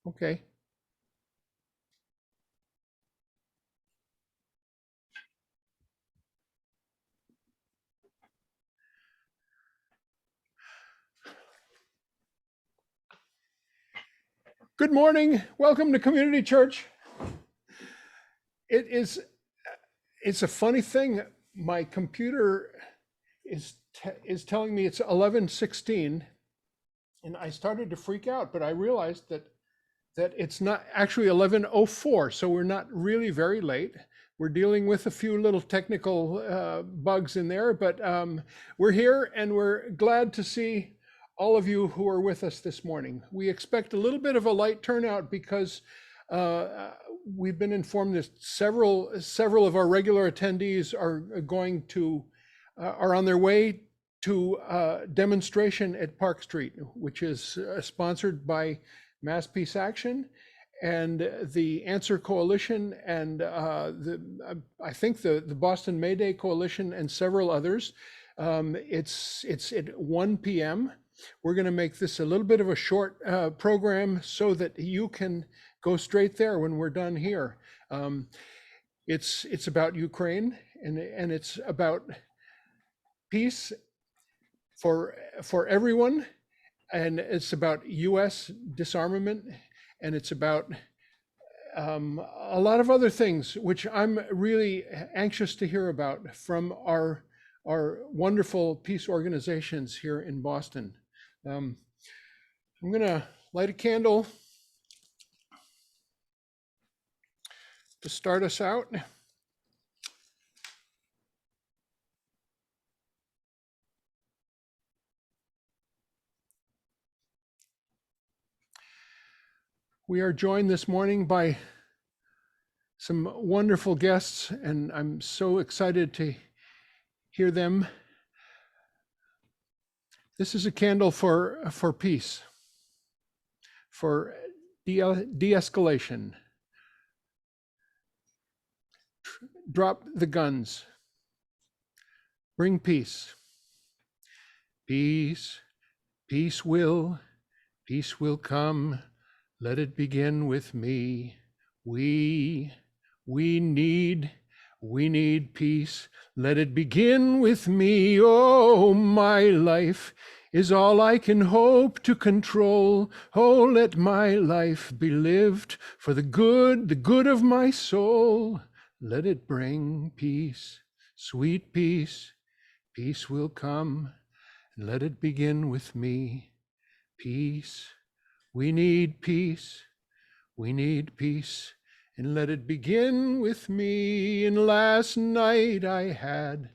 Okay. Good morning. Welcome to Community Church. It's a funny thing. My computer is telling me it's 11:16, and I started to freak out, but I realized that it's not actually 11:04, so we're not really very late. We're dealing with a few little technical bugs in there, but we're here and we're glad to see all of you who are with us this morning. We expect a little bit of a light turnout because we've been informed that several of our regular attendees are are on their way to a demonstration at Park Street, which is sponsored by Mass Peace Action and the Answer Coalition and I think the Boston May Day Coalition and several others. It's at 1 p.m. We're going to make this a little bit of a short program so that you can go straight there when we're done here. It's about Ukraine and it's about peace for everyone, and it's about U.S. disarmament, and it's about a lot of other things which I'm really anxious to hear about from our wonderful peace organizations here in Boston. I'm going to light a candle to start us out. We are joined this morning by some wonderful guests, and I'm so excited to hear them. This is a candle for peace, for de-escalation. Drop the guns. Bring peace. Peace, peace will come. Let it begin with me. We need peace. Let it begin with me. Oh, my life is all I can hope to control. Oh, let my life be lived for the good of my soul. Let it bring peace, sweet peace. Peace will come. Let it begin with me. Peace. We need peace. We need peace. And let it begin with me. And last night I had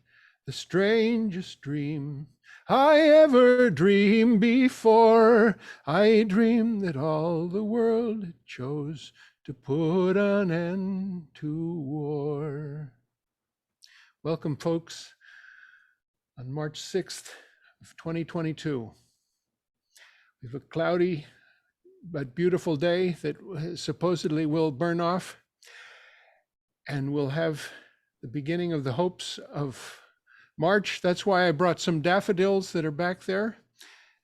the strangest dream I ever dreamed before. I dreamed that all the world chose to put an end to war. Welcome, folks, on March 6th of 2022. We have a cloudy but beautiful day that supposedly will burn off, and we'll have the beginning of the hopes of March. That's why I brought some daffodils that are back there.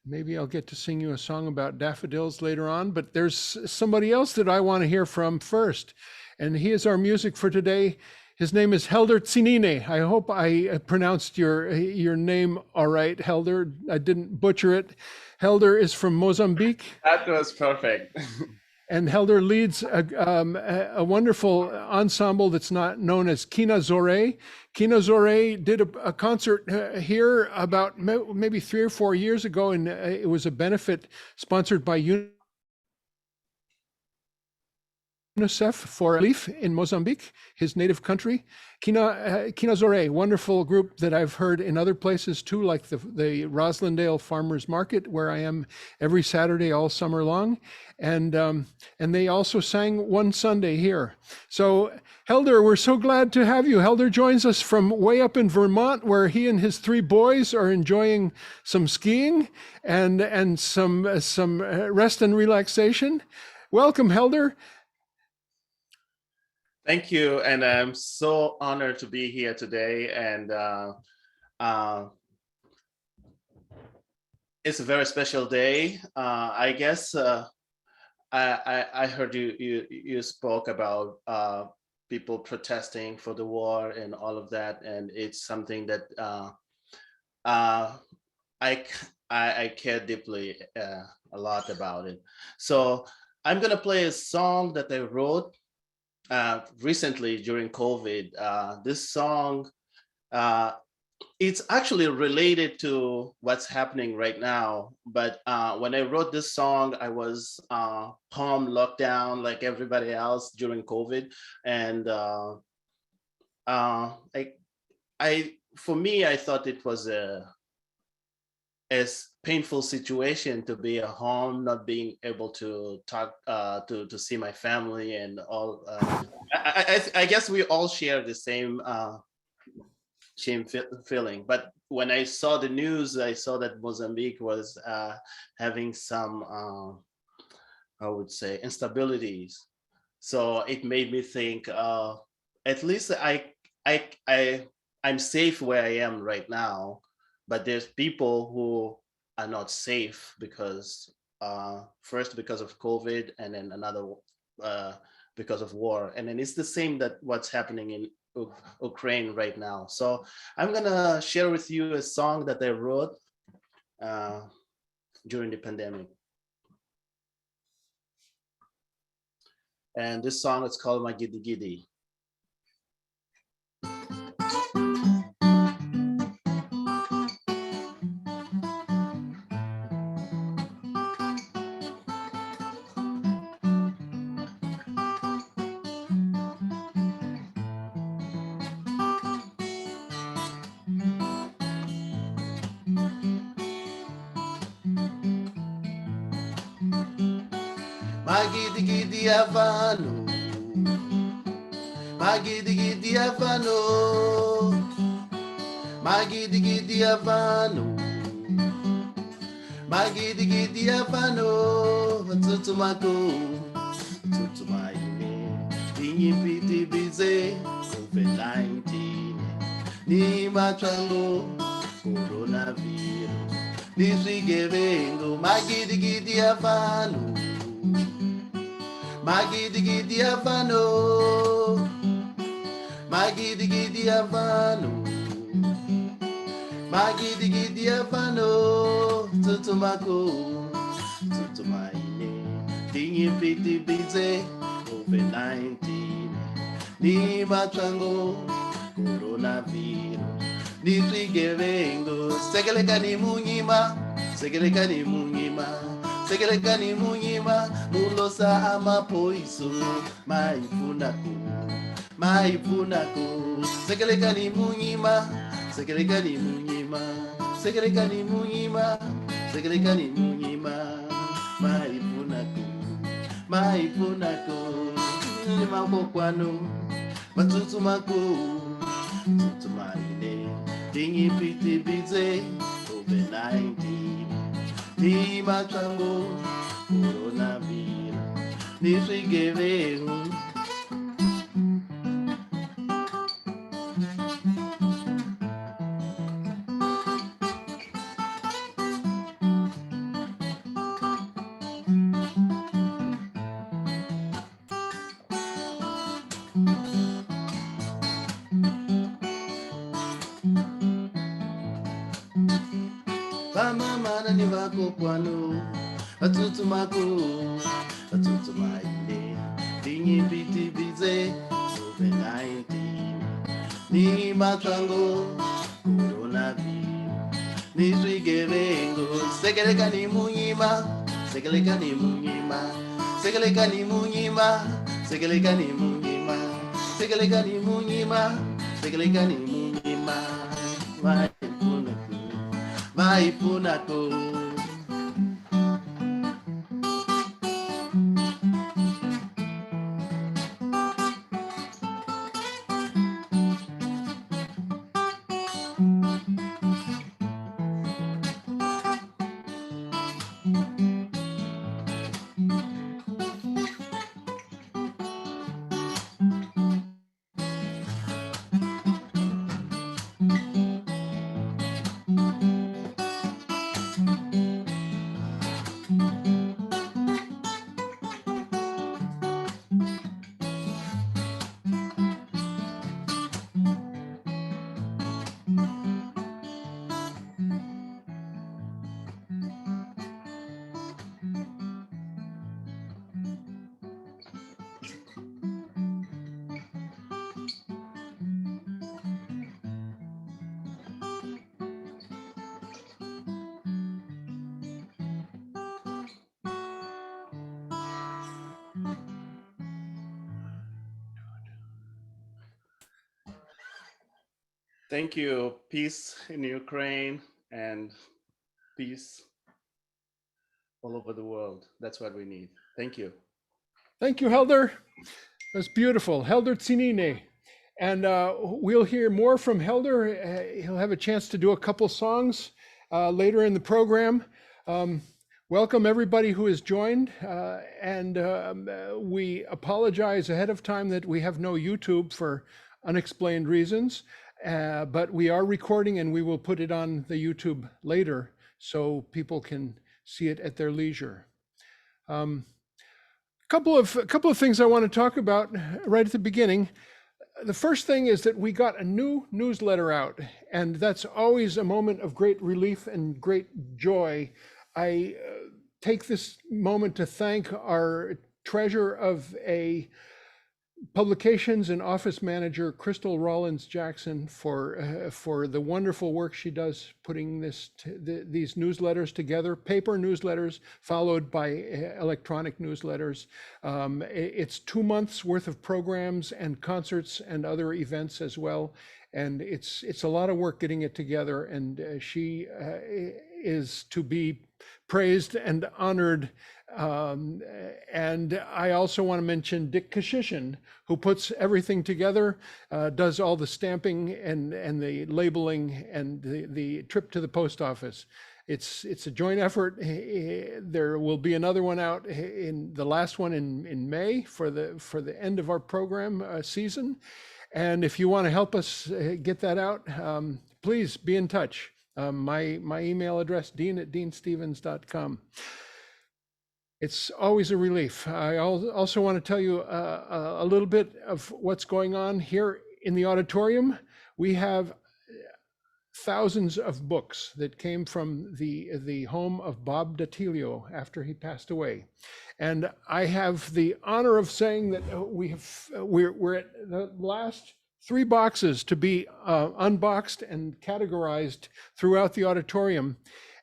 Maybe I'll get to sing you a song about daffodils later on, but there's somebody else that I want to hear from first, and he is our music for today. His name is Helder Tsinine. I hope I pronounced your name all right, Helder. I didn't butcher it. Helder is from Mozambique. That was perfect. And Helder leads a wonderful ensemble that's not known as Kina Zore. Kina Zore did a concert here about maybe 3 or 4 years ago, and it was a benefit sponsored by UNICEF for relief in Mozambique, his native country. Kina Zore, wonderful group that I've heard in other places too, like the Roslindale Farmers Market, where I am every Saturday all summer long. And they also sang one Sunday here. So Helder, we're so glad to have you. Helder joins us from way up in Vermont, where he and his 3 boys are enjoying some skiing and some rest and relaxation. Welcome, Helder. Thank you, and I'm so honored to be here today. And it's a very special day. I guess I heard you spoke about people protesting for the war and all of that, and it's something that I care deeply a lot about it. So I'm gonna play a song that I wrote recently during COVID. This song, it's actually related to what's happening right now. But when I wrote this song, I was home lockdown like everybody else during COVID, and for me, I thought it was a painful situation to be at home, not being able to talk, to see my family and all. I guess we all share the same shame feeling. But when I saw the news, I saw that Mozambique was having some, I would say, instabilities. So it made me think. At least I'm safe where I am right now, but there's people who are not safe because first because of COVID, and then another because of war, and then it's the same that what's happening in Ukraine right now. So I'm gonna share with you a song that I wrote during the pandemic, and this song is called Magidi Gidi. Magidi Gidi Avano, Magidi Gidi Avano, Magidi Gidi Avano, Magidi Gidi Avano, Tutumako, Tutumaine, Piti Bize, COVID-19, Ni Machango, Coronavirus, Nisrigevengo, Magidi Gidi Avano. Magidi Gidi Avano, Magidi Gidi Avano, Magidi Gidi Avano, Tutumako, Tutumaine, Dingy Piti Bize, COVID-19, Ni Machango, Coronavirus, Nisrigevengo, Segelekani Munyima, Segelekani Munyima. Segelekani munyima, mulosa ama poiso, maifunako, maifunako. Segelekani munyima, segelekani munyima, segelekani munyima, segelekani munyima, maifunako, maifunako. Mabokwano, matutumako, tutumaine, dingi piti bize, COVID-19. Ni machango, coronavirus, ni sigevengo. Bamamana ni wako kwano, atutumako, atutumaine, dingi biti bize, COVID-19, ni machango, coronavirus, ni sigevengo, segelekani munyima, segelekani munyima, segelekani munyima, segelekani munyima, segelekani munyima, segelekani munyima, maifunako. Thank you. Peace in Ukraine and peace all over the world. That's what we need. Thank you. Thank you, Helder. That's beautiful. Helder Tsinine. And we'll hear more from Helder. He'll have a chance to do a couple songs later in the program. Welcome everybody who has joined. We apologize ahead of time that we have no YouTube for unexplained reasons, but we are recording and we will put it on the YouTube later so people can see it at their leisure. Couple of things I want to talk about right at the beginning. The first thing is that we got a new newsletter out, and that's always a moment of great relief and great joy. I take this moment to thank our treasurer of a publications and office manager, Crystal Rollins Jackson, for the wonderful work she does putting these newsletters together, paper newsletters followed by electronic newsletters. It's 2 months worth of programs and concerts and other events as well. And it's a lot of work getting it together, and she is to be praised and honored. And I also want to mention Dick Kashishin, who puts everything together, does all the stamping and the labeling and the trip to the post office. It's a joint effort. There will be another one out in the last one in May for the end of our program season. And if you want to help us get that out, please be in touch. My email address, dean@deanstevens.com. It's always a relief. I also want to tell you a little bit of what's going on here in the auditorium. We have thousands of books that came from the home of Bob Datilio after he passed away. And I have the honor of saying that we're at the last 3 boxes to be unboxed and categorized throughout the auditorium.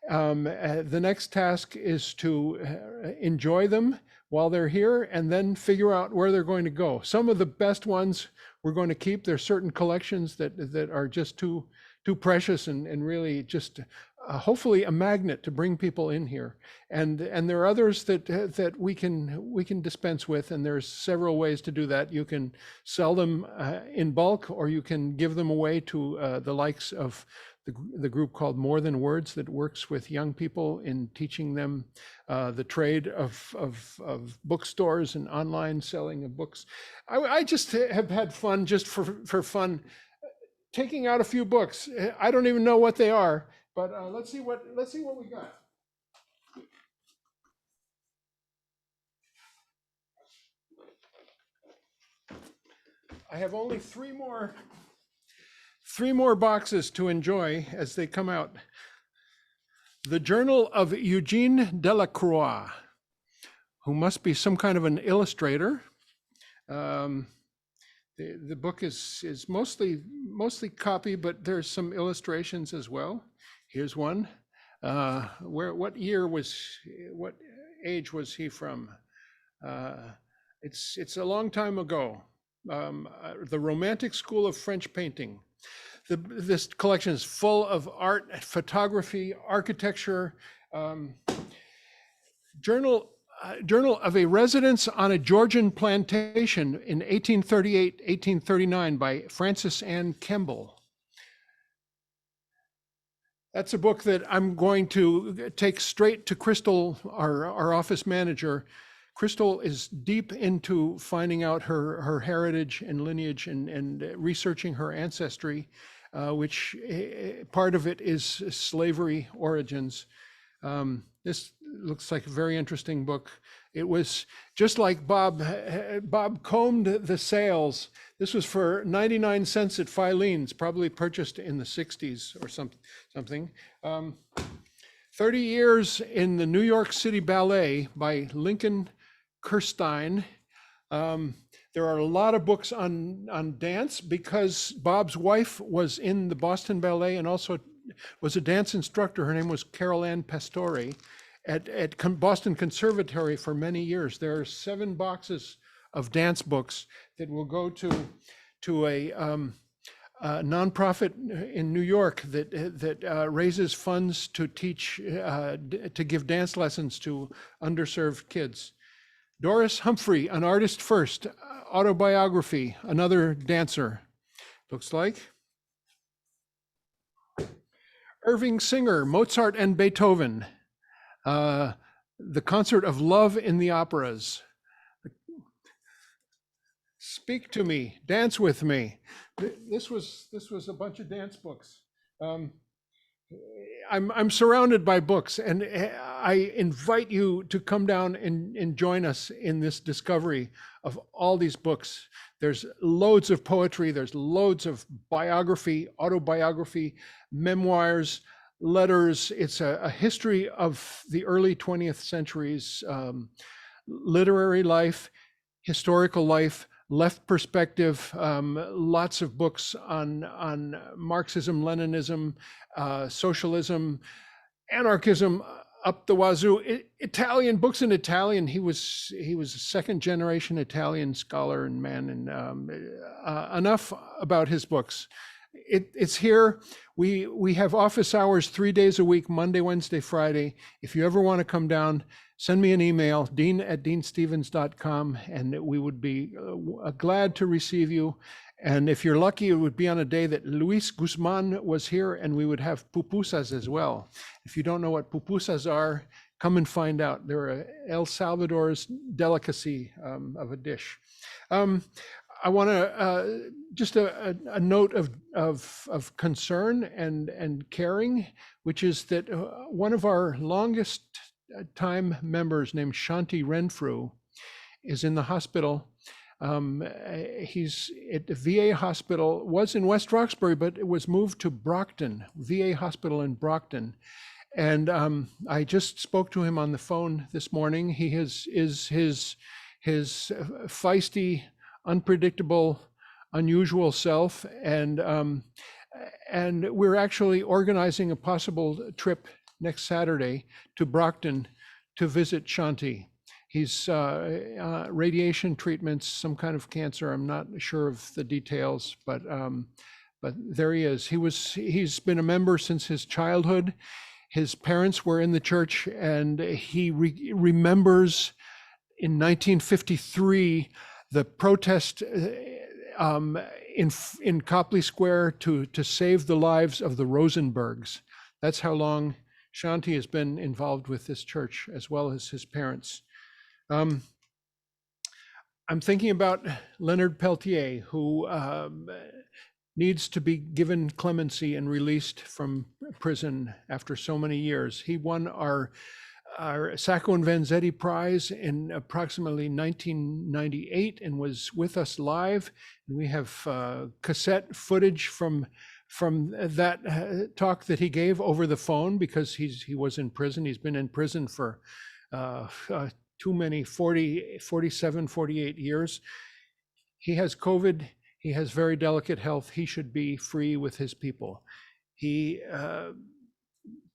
The next task is to enjoy them while they're here and then figure out where they're going to go. Some of the best ones we're going to keep. There's certain collections that are just too precious and really just hopefully a magnet to bring people in here. And there are others that we can dispense with, and there's several ways to do that. You can sell them in bulk, or you can give them away to the likes of the group called More Than Words that works with young people in teaching them the trade of bookstores and online selling of books. I just have had fun, just for fun, taking out a few books. I don't even know what they are, but let's see what we got. I have only three more boxes to enjoy as they come out. The Journal of Eugene Delacroix, who must be some kind of an illustrator. The book is mostly copy, but there's some illustrations as well. Here's one. What age was he from? It's a long time ago. The Romantic School of French Painting. This collection is full of art, photography, architecture. Journal of a Residence on a Georgian Plantation in 1838-1839 by Frances Ann Kemble. That's a book that I'm going to take straight to Crystal, our office manager. Crystal is deep into finding out her heritage and lineage and researching her ancestry, which part of it is slavery origins. This looks like a very interesting book. It was just like Bob combed the sales. This was for 99 cents at Filene's, probably purchased in the 60s or something. 30 Years in the New York City Ballet by Lincoln Kirstein. There are a lot of books on dance because Bob's wife was in the Boston Ballet and also was a dance instructor. Her name was Carol Ann Pastore at Boston Conservatory for many years. There are 7 boxes of dance books that will go to nonprofit in New York that raises funds to teach, to give dance lessons to underserved kids. Doris Humphrey, An Artist First, autobiography, another dancer, looks like. Irving Singer, Mozart and Beethoven, the Concert of Love in the Operas. Speak to Me, Dance with Me. This was a bunch of dance books. I'm surrounded by books, and I invite you to come down and join us in this discovery of all these books. There's loads of poetry, there's loads of biography, autobiography, memoirs, letters. It's a history of the early 20th century's literary life, historical life, left perspective, lots of books on Marxism, Leninism, socialism, anarchism, up the wazoo. Italian books in Italian. He was a second generation Italian scholar and man. And enough about his books. It's here. We have office hours 3 days a week, Monday, Wednesday, Friday. If you ever want to come down, send me an email, dean@deanstevens.com, and we would be glad to receive you. And if you're lucky, it would be on a day that Luis Guzman was here, and we would have pupusas as well. If you don't know what pupusas are, come and find out. They're El Salvador's delicacy of a dish. I want to just a note of concern and caring, which is that one of our longest time members named Shanti Renfrew is in the hospital. He's at the VA hospital, was in West Roxbury, but it was moved to Brockton, VA hospital in Brockton. And I just spoke to him on the phone this morning. He is his feisty, unpredictable, unusual self. And we're actually organizing a possible trip next Saturday to Brockton to visit Shanti. He's radiation treatments, some kind of cancer. I'm not sure of the details, but there he is. He's been a member since his childhood. His parents were in the church, and he remembers in 1953 the protest in Copley Square to save the lives of the Rosenbergs. That's how long Shanti has been involved with this church, as well as his parents. I'm thinking about Leonard Peltier, who needs to be given clemency and released from prison after so many years. He won our Sacco and Vanzetti Prize in approximately 1998 and was with us live. And we have cassette footage from that talk that he gave over the phone, because he was in prison. He's been in prison for too many, 47, 48 years. He has COVID. He has very delicate health. He should be free with his people. He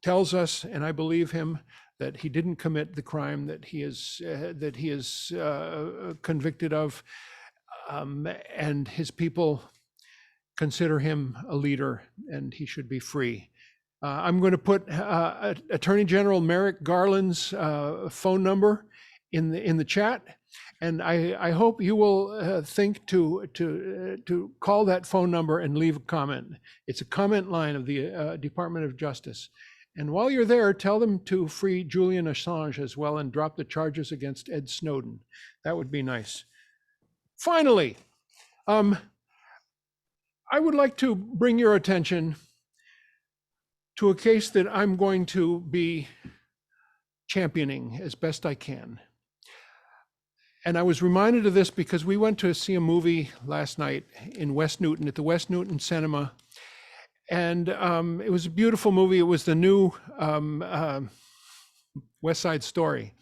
tells us, and I believe him, that he didn't commit the crime that he is convicted of, and his people consider him a leader, and he should be free. I'm going to put Attorney General Merrick Garland's phone number in the chat, and I hope you will think to call that phone number and leave a comment. It's a comment line of the Department of Justice. And while you're there, tell them to free Julian Assange as well and drop the charges against Ed Snowden. That would be nice. Finally, I would like to bring your attention to a case that I'm going to be championing as best I can. And I was reminded of this because we went to see a movie last night in West Newton, at the West Newton Cinema. And it was a beautiful movie. It was the new West Side Story.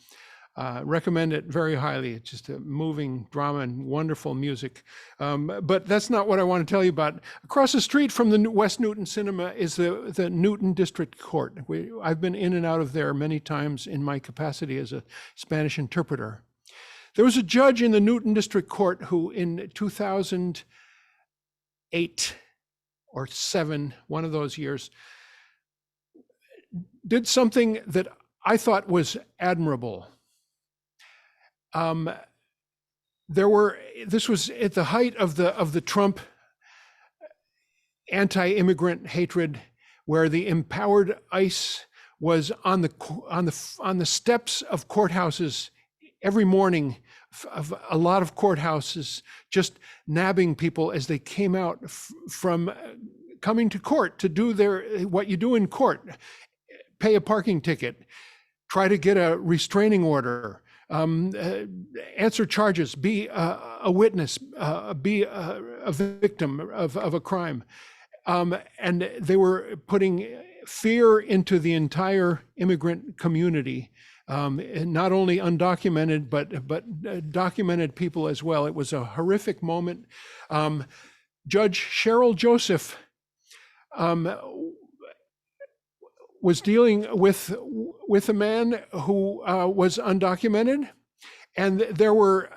Recommend it very highly. It's just a moving drama and wonderful music. But that's not what I want to tell you about. Across the street from the West Newton Cinema is the Newton District Court. I've been in and out of there many times in my capacity as a Spanish interpreter. There was a judge in the Newton District Court who in 2008 or 7, one of those years, did something that I thought was admirable. This was at the height of the Trump anti-immigrant hatred, where the empowered ICE was on the steps of courthouses every morning, of a lot of courthouses, just nabbing people as they came out from coming to court to do what you do in court: pay a parking ticket, try to get a restraining order, answer charges, be a witness, be a victim of a crime. And they were putting fear into the entire immigrant community, not only undocumented, but documented people as well. It was a horrific moment. Judge Cheryl Joseph was dealing with a man who was undocumented, and there were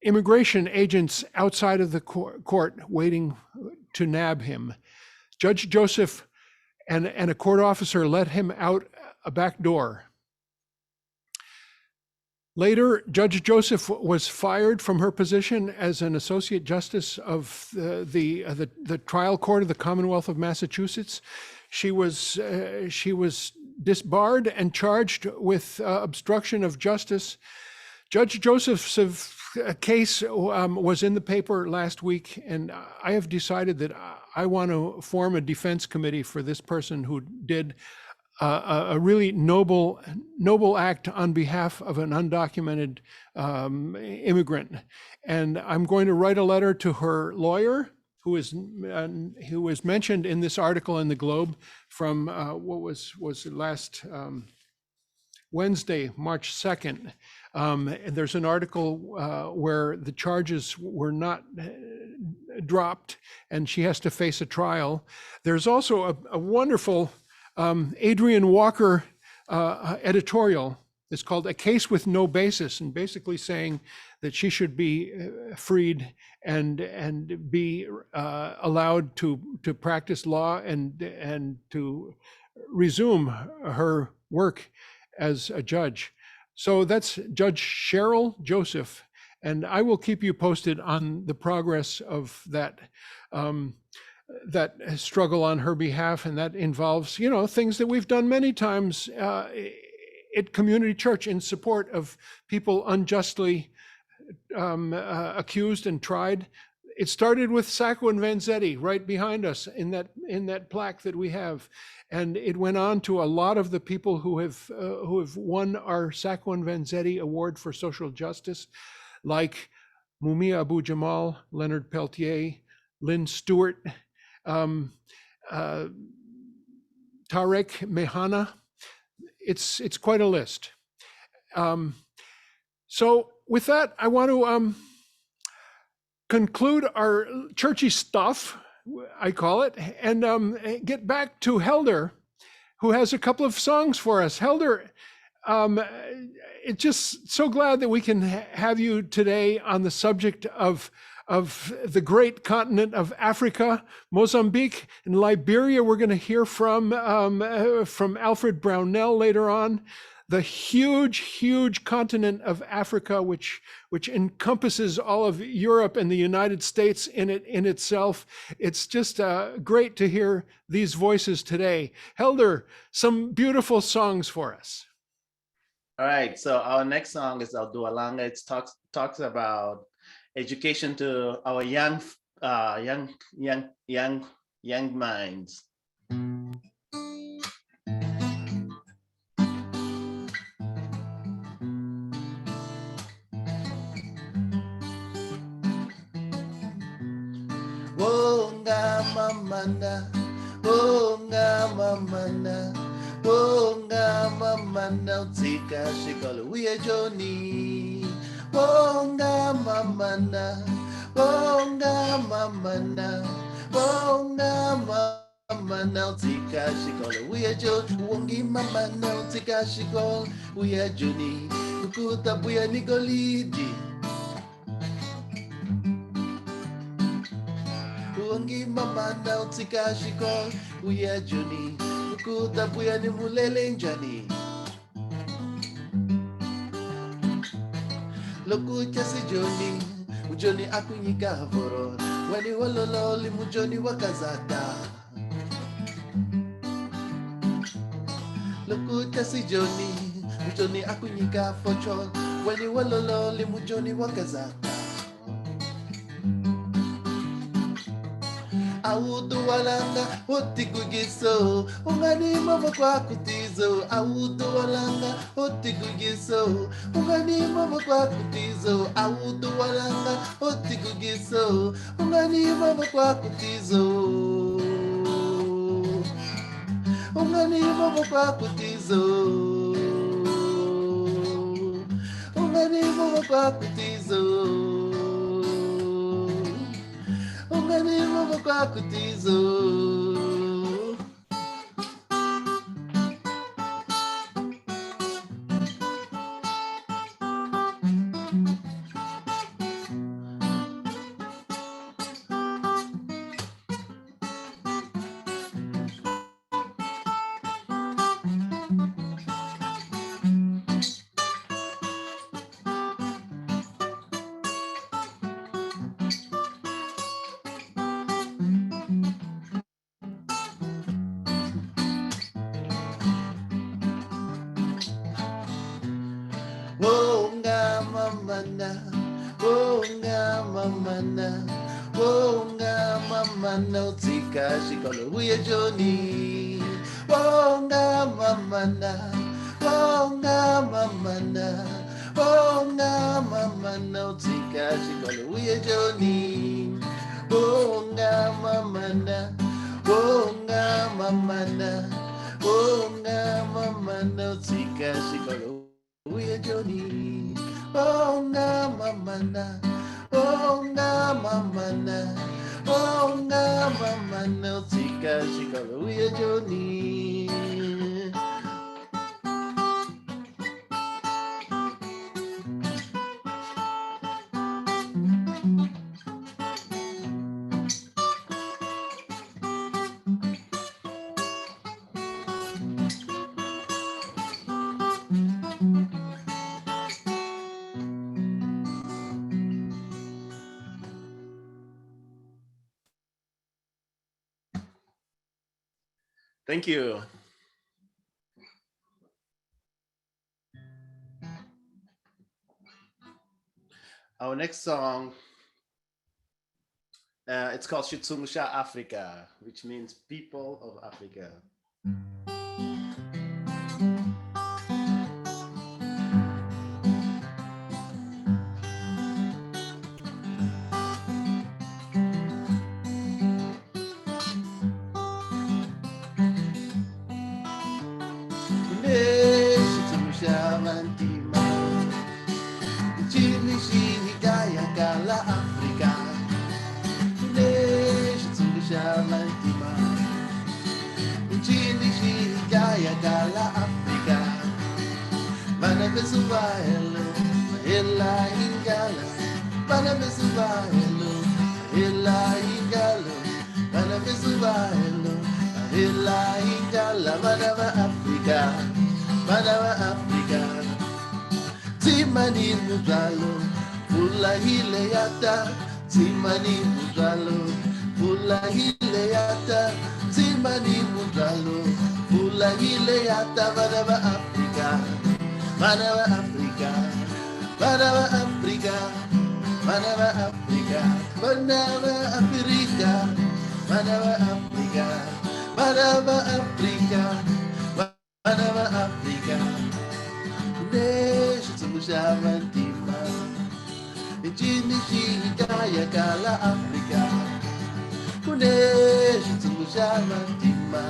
immigration agents outside of the court waiting to nab him. Judge Joseph and a court officer let him out a back door. Later, Judge Joseph was fired from her position as an associate justice of the trial court of the Commonwealth of Massachusetts. She was disbarred and charged with obstruction of justice. Judge Joseph's case was in the paper last week, and I have decided that I want to form a defense committee for this person who did a really noble act on behalf of an undocumented immigrant. And I'm going to write a letter to her lawyer, who is mentioned in this article in the Globe from what was last Wednesday, March 2nd. There's an article where the charges were not dropped, and she has to face a trial. There's also a wonderful Adrian Walker editorial. It's called "A Case with No Basis," and basically saying that she should be freed and be allowed to practice law and to resume her work as a judge. So that's Judge Cheryl Joseph, and I will keep you posted on the progress of that struggle on her behalf, and that involves, things that we've done many times at Community Church in support of people unjustly accused and tried. It started with Sacco and Vanzetti right behind us in that plaque that we have, and it went on to a lot of the people who have won our Sacco and Vanzetti Award for Social Justice, like Mumia Abu-Jamal, Leonard Peltier, Lynn Stewart, Tarek Mehana. It's quite a list. So with that, I want to conclude our churchy stuff, I call it, and get back to Helder, who has a couple of songs for us. Helder, it's just so glad that we can have you today on the subject of the great continent of Africa, Mozambique, and Liberia. We're going to hear from Alfred Brownell later on. The huge continent of Africa, which encompasses all of Europe and the United States in itself. It's just great to hear these voices today. Helder, some beautiful songs for us. All right, so our next song is Aldualanga. It talks about education to our young minds. Wonga mamanda, wonga mamanda, wonga mamanda, tika shikolo we Johnny. Wonga mamanda, wonga mamanda, wonga mamanda, tika shikolo we Johnny. Wongi mamanda, tika shikolo we Johnny. Kukuta buya Nicolidi. Wongi mama na utika shiko uya juni ukuta buya ni mulele njani lokucha si joni mujoni akunyika voro wani walololi mujoni wakazata lokucha si joni mujoni akunyika focho wani walololi mujoni wakazata Audu walanga otikugiso ungani mama kwa kutizo Audu walanga otikugiso ungani mama kwa kutizo Audu walanga otikugiso ungani mama kwa kutizo ungani mama kwa kutizo ungani mama kwa kutizo Ungani mama kwa kutizo Wonga mamana utika shikolo uye joni Wonga mamana utika shikolo uye joni Wonga mamana utika shikolo uye joni Onga mamana utika shikolo uye joni Thank you. Our next song, it's called Shitsumusha Africa, which means people of Africa. Tsinine muzalo, pula hile yata. Tsinine muzalo, pula hile yata. Tsinine muzalo, pula hile yata. Manava Africa, Manava Africa, Manava Africa, Manava Africa, Manava Africa, Manava Africa, Manava Africa, Manava Africa. Shamantima, Jini Shikaya Kala Africa, Kunesh to Shamantima,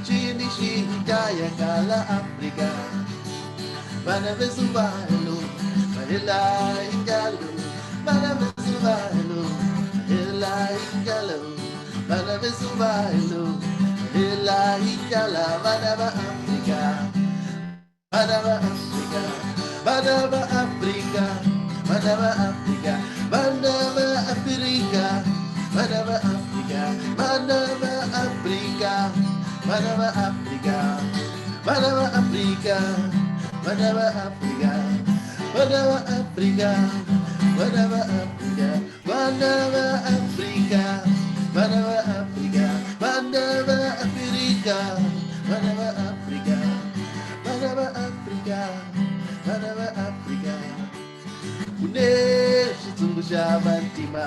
Jini Shikaya Kala Africa, Manavesuvalo, Manila Ingalo, Manavesuvalo, Manila Ingalo, Manavesuvalo, Manila Ingala, Manava Africa. Manava Africa, Manava Africa, Manava Africa, Manava Africa, Manava Africa, Manava Africa, Manava Africa, Manava Africa, Manava Africa, Manava Africa, Manava Africa, Manava Africa, Manava Africa, Manava Africa, Manava Africa, Manava Africa, Manava Africa. Uneshi tungusha bantima,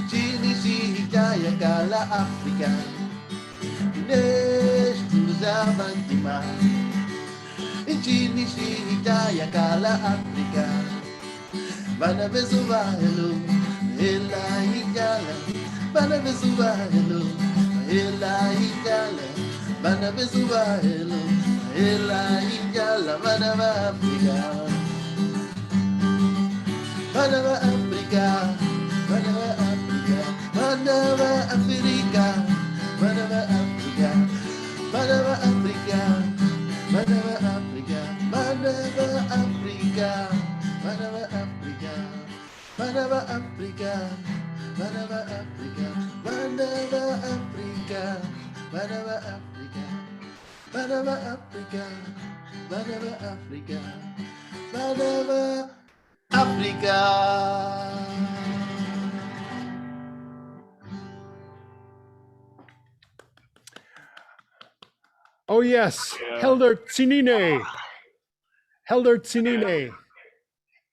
chini si hikaya kala Africa. Uneshi tungusha bantima, chini si hikaya kala Africa. Bana bezuba hello, hela hikala. Bana bezuba hello, hela hikala. Bana bezuba hello, hela hikala. Bana Africa. Manava Africa, Manava Africa, Manava Africa, Manava Africa, Manava Africa, Manava Africa, Manava Africa, Manava Africa, Manava Africa, Manava Africa, Manava Africa, Manava Africa, Manava Africa, Manava Africa, Manava Africa. Oh yes, Helder Tsinine. Helder Tsinine.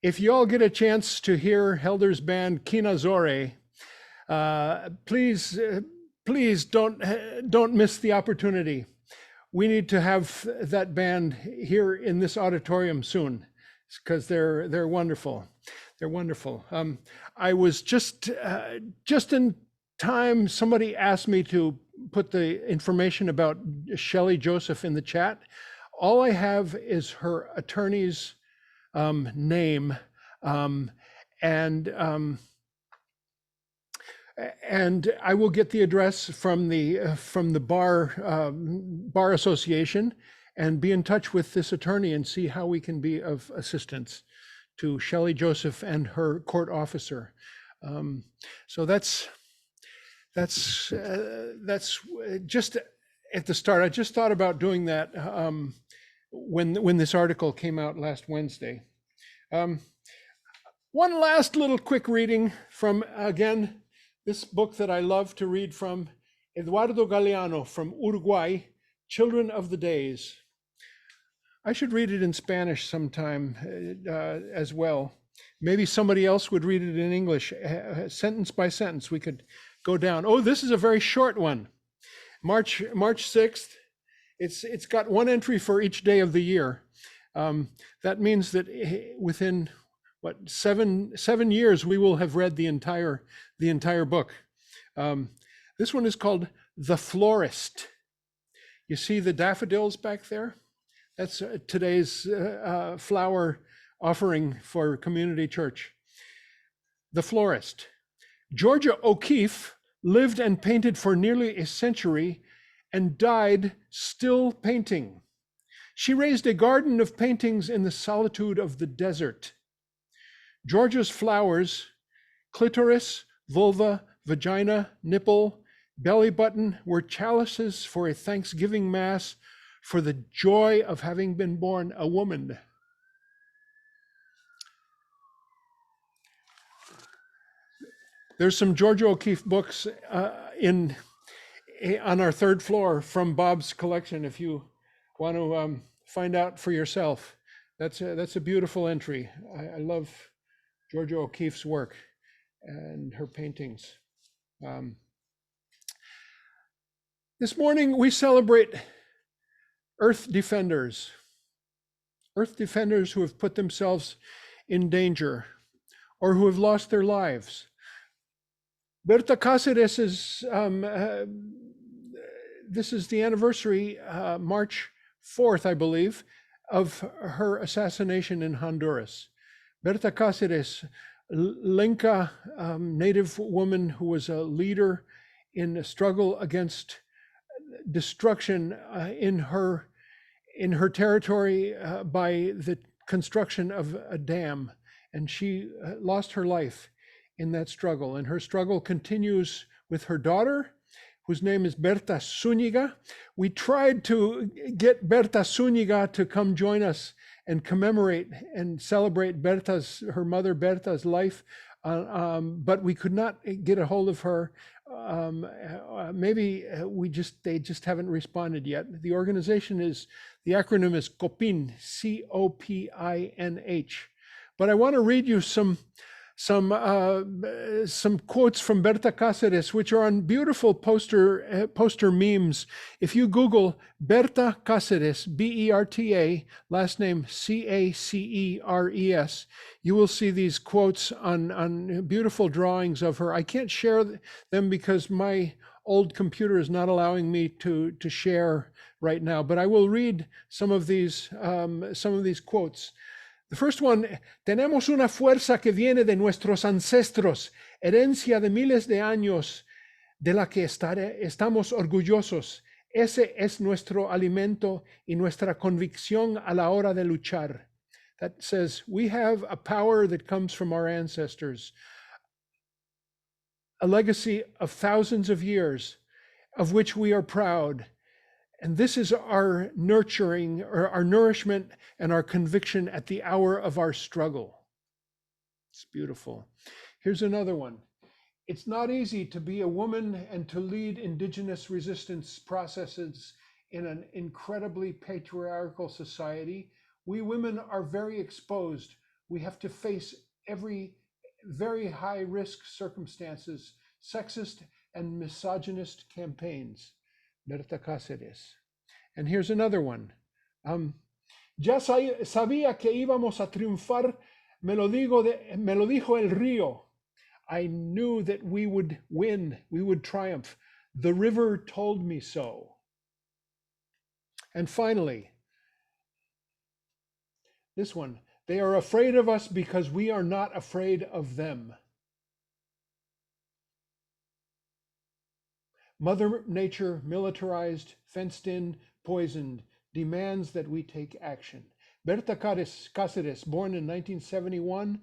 If you all get a chance to hear Helder's band Kinazore, please don't miss the opportunity. We need to have that band here in this auditorium soon, because they're wonderful. They're wonderful. I was just in time. Somebody asked me to put the information about Shelley Joseph in the chat. All I have is her attorney's name, and I will get the address from the bar association and be in touch with this attorney and see how we can be of assistance to Shelley Joseph and her court officer. So that's just at the start. I just thought about doing that when this article came out last Wednesday. One last little quick reading from, again, this book that I love to read from, Eduardo Galeano from Uruguay, Children of the Days. I should read it in Spanish sometime as well. Maybe somebody else would read it in English, sentence by sentence. We could go down. Oh, this is a very short one. March 6th. It's got one entry for each day of the year. That means that within what 7 years we will have read the entire book. This one is called The Florist. You see the daffodils back there? That's today's flower offering for community church. The Florist. Georgia O'Keeffe lived and painted for nearly a century and died still painting. She raised a garden of paintings in the solitude of the desert. Georgia's flowers, clitoris, vulva, vagina, nipple, belly button, were chalices for a Thanksgiving mass for the joy of having been born a woman. There's some Georgia O'Keeffe books on our third floor from Bob's collection if you want to find out for yourself. That's a beautiful entry. I love Georgia O'Keeffe's work and her paintings. This morning we celebrate Earth Defenders. Earth Defenders who have put themselves in danger or who have lost their lives. Berta Cáceres is, this is the anniversary, March 4th, I believe, of her assassination in Honduras. Berta Cáceres, Lenca native woman who was a leader in a struggle against destruction in her territory by the construction of a dam, and she lost her life in that struggle. And her struggle continues with her daughter, whose name is Berta Zúñiga. We tried to get Berta Zúñiga to come join us and commemorate and celebrate her mother Berta's life, but we could not get a hold of her. Maybe they just haven't responded yet. The organization the acronym is COPINH, C-O-P-I-N-H. But I want to read you some quotes from Berta Cáceres, which are on beautiful poster memes. If you Google Berta Cáceres, B-E-R-T-A, last name C-A-C-E-R-E-S, you will see these quotes on beautiful drawings of her. I can't share them because my old computer is not allowing me to share right now, but I will read some of these quotes. The first one, tenemos una fuerza que viene de nuestros ancestros, herencia de miles de años, de la que estamos orgullosos. Ese es nuestro alimento y nuestra convicción a la hora de luchar. That says, we have a power that comes from our ancestors, a legacy of thousands of years, of which we are proud. And this is our nurturing, or our nourishment and our conviction at the hour of our struggle. It's beautiful. Here's another one. It's not easy to be a woman and to lead indigenous resistance processes in an incredibly patriarchal society. We women are very exposed. We have to face every very high risk circumstances, sexist and misogynist campaigns. Berta Cáceres. And here's another one. Ya sabía que íbamos a triunfar, me lo dijo el río. I knew that we would win, we would triumph. The river told me so. And finally, this one. They are afraid of us because we are not afraid of them. Mother Nature, militarized, fenced in, poisoned, demands that we take action. Berta Cáceres, born in 1971,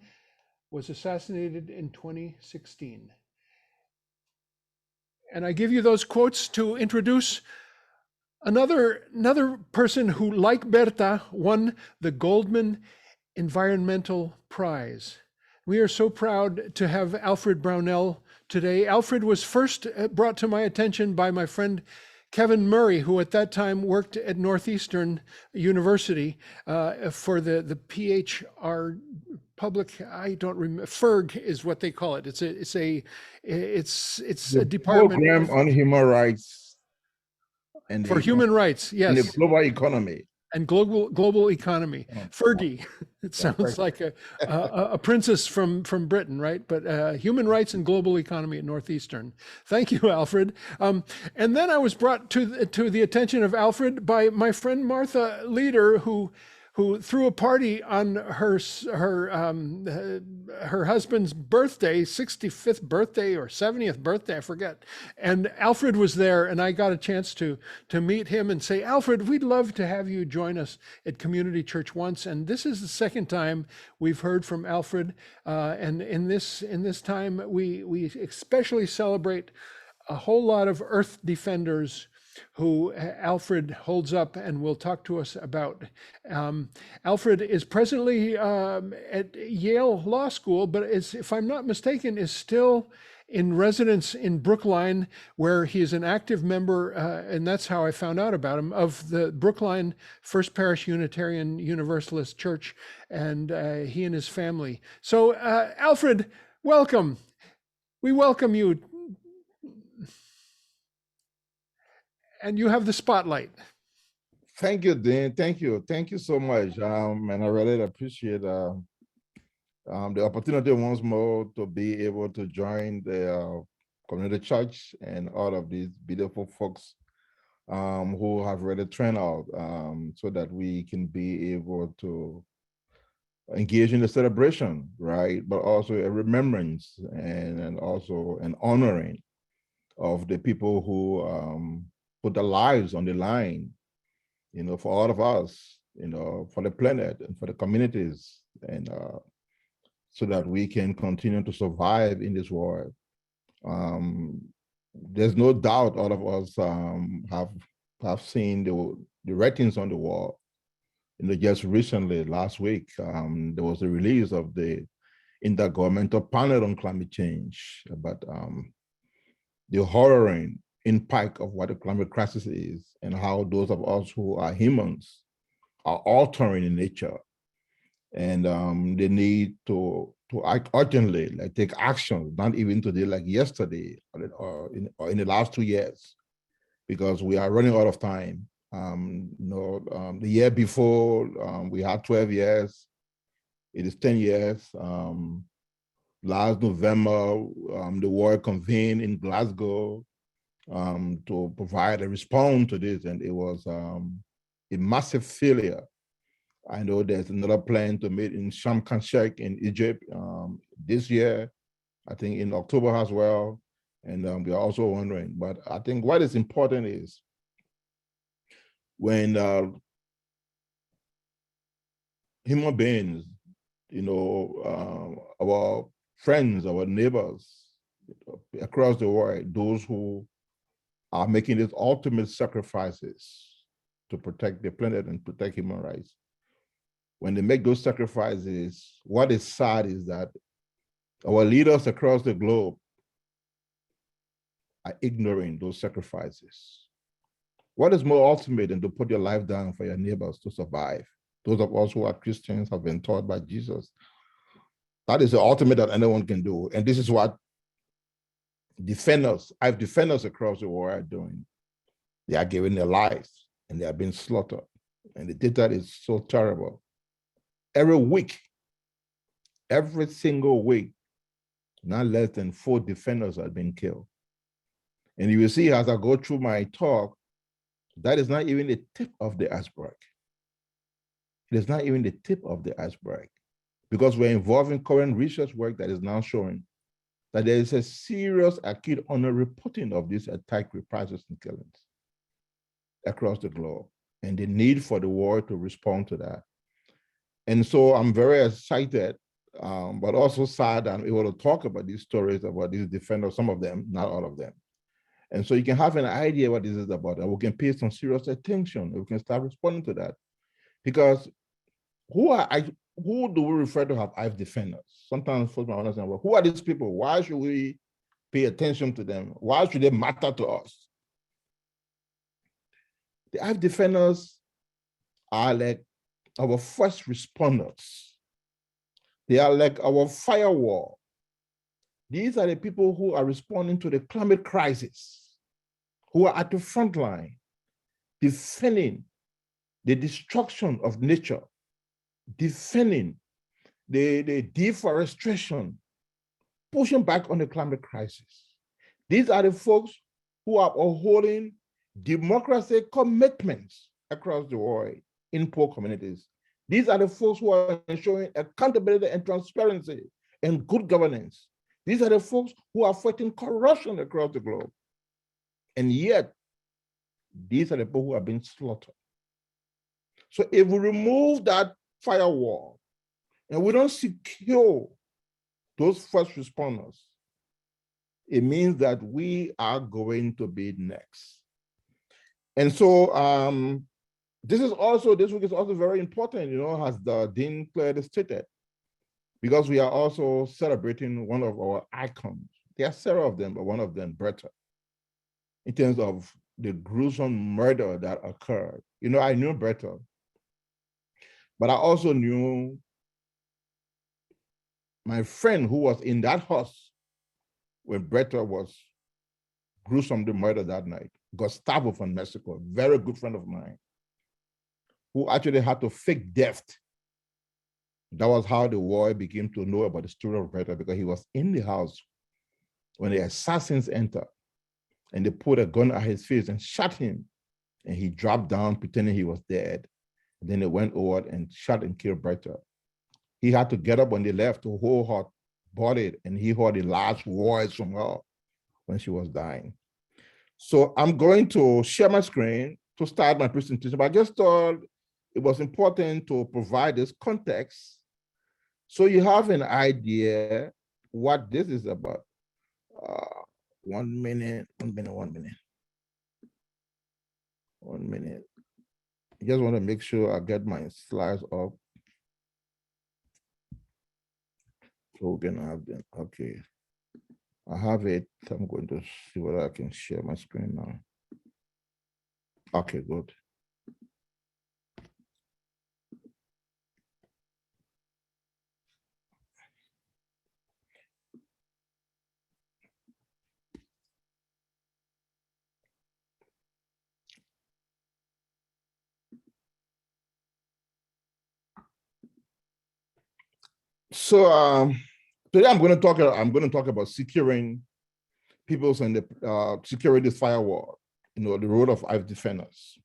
was assassinated in 2016. And I give you those quotes to introduce another person who, like Berta, won the Goldman Environmental Prize. We are so proud to have Alfred Brownell today. Alfred was first brought to my attention by my friend Kevin Murray, who at that time worked at Northeastern University for the PHR public. I don't remember. FERG is what they call it. It's a department program on human rights and for human rights. Yes, in the global economy. And global economy. Fergie. It sounds like a princess from Britain, right? But human rights and global economy at Northeastern. Thank you, Alfred. And then I was brought to the attention of Alfred by my friend Martha Leader, who threw a party on her husband's birthday, 65th birthday or 70th birthday, I forget. And Alfred was there, and I got a chance to meet him and say, Alfred, we'd love to have you join us at Community Church once. And this is the second time we've heard from Alfred. And in this time, we especially celebrate a whole lot of Earth defenders who Alfred holds up and will talk to us about. Alfred is presently at Yale Law School, but if I'm not mistaken, is still in residence in Brookline, where he is an active member, and that's how I found out about him, of the Brookline First Parish Unitarian Universalist Church, and he and his family. So Alfred, welcome. We welcome you. And you have the spotlight. Thank you, Dean. Thank you so much. And I really appreciate the opportunity once more to be able to join the community church and all of these beautiful folks who have really trained out so that we can be able to engage in the celebration, right? But also a remembrance and also an honoring of the people who put their lives on the line, for all of us, for the planet and for the communities. And so that we can continue to survive in this world. There's no doubt all of us have seen the writings on the wall. Just recently, last week, there was a release of the Intergovernmental Panel on Climate Change about the horrifying impact of what the climate crisis is and how those of us who are humans are altering in nature. And they need to act urgently, like take action, not even today, like yesterday, or in the last 2 years, because we are running out of time. The year before, we had 12 years. It is 10 years. Last November, the world convened in Glasgow to provide a response to this, and it was a massive failure. I know there's another plan to meet in Sharm el-Sheikh in Egypt this year, I think in October as well. And we are also wondering, but I think what is important is when human beings, our friends, our neighbors across the world, those who are making these ultimate sacrifices to protect the planet and protect human rights, when they make those sacrifices, what is sad is that our leaders across the globe are ignoring those sacrifices. What is more ultimate than to put your life down for your neighbors to survive? Those of us who are Christians have been taught by Jesus. That is the ultimate that anyone can do. And this is what defenders across the world are doing. They are giving their lives and they are being slaughtered. And the data is so terrible. Every week, every single week, not less than 4 defenders have been killed. And you will see as I go through my talk, that is not even the tip of the iceberg. It is not even the tip of the iceberg, because we're involved in current research work that is now showing that there is a serious acute underreporting of these attack, reprisals, and killings across the globe, and the need for the world to respond to that. And so I'm very excited, but also sad that I'm able to talk about these stories about these defenders, some of them, not all of them. And so you can have an idea what this is about, and we can pay some serious attention. We can start responding to that. Because who do we refer to as IVE defenders? Sometimes folks might understand, well, who are these people? Why should we pay attention to them? Why should they matter to us? The IVE defenders are like our first responders. They are like our firewall. These are the people who are responding to the climate crisis, who are at the front line, defending the destruction of nature, defending the deforestation, pushing back on the climate crisis. These are the folks who are upholding democracy commitments across the world in poor communities. These are the folks who are ensuring accountability and transparency and good governance. These are the folks who are fighting corruption across the globe. And yet, these are the people who are being slaughtered. So if we remove that firewall and we don't secure those first responders, it means that we are going to be next. And so this week is also very important, as the Dean clearly stated, because we are also celebrating one of our icons. There are several of them, but one of them, Berta, in terms of the gruesome murder that occurred. I knew Berta, but I also knew my friend who was in that house when Berta was gruesomely murdered that night, Gustavo from Mexico, a very good friend of mine, who actually had to fake death. That was how the world began to know about the story of Berta, because he was in the house when the assassins entered and they put a gun at his face and shot him, and he dropped down pretending he was dead. And then they went over and shot and killed Berta. He had to get up when they left to hold her body, and he heard the last words from her when she was dying. So I'm going to share my screen to start my presentation, but I just thought it was important to provide this context So you have an idea what this is about. 1 minute, 1 minute, 1 minute. 1 minute. I just want to make sure I get my slides up. So we can have them. Okay. I have it. I'm going to see whether I can share my screen now. Okay, good. So today I'm going to talk about securing peoples and the securing this firewall, the role of earth defenders.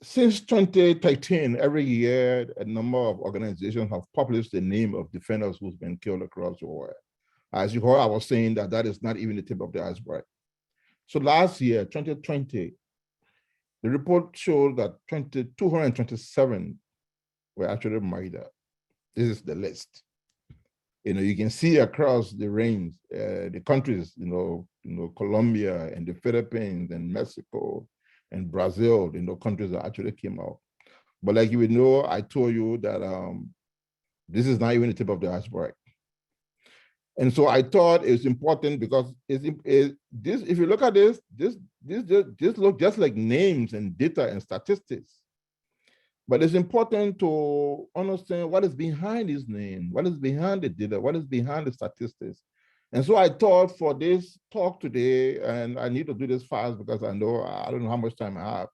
Since 2013, every year, a number of organizations have published the name of defenders who's been killed across the world. As you heard, I was saying that is not even the tip of the iceberg. So last year, 2020, the report showed that 227 were actually murdered. This is the list. You can see across the range, the countries, Colombia and the Philippines and Mexico and Brazil, countries that actually came out. But like you know, I told you that this is not even the tip of the iceberg. And so I thought it's important because if you look at this look just like names and data and statistics. But it's important to understand what is behind these names, what is behind the data, what is behind the statistics. And so I thought for this talk today, and I need to do this fast because I don't know how much time I have,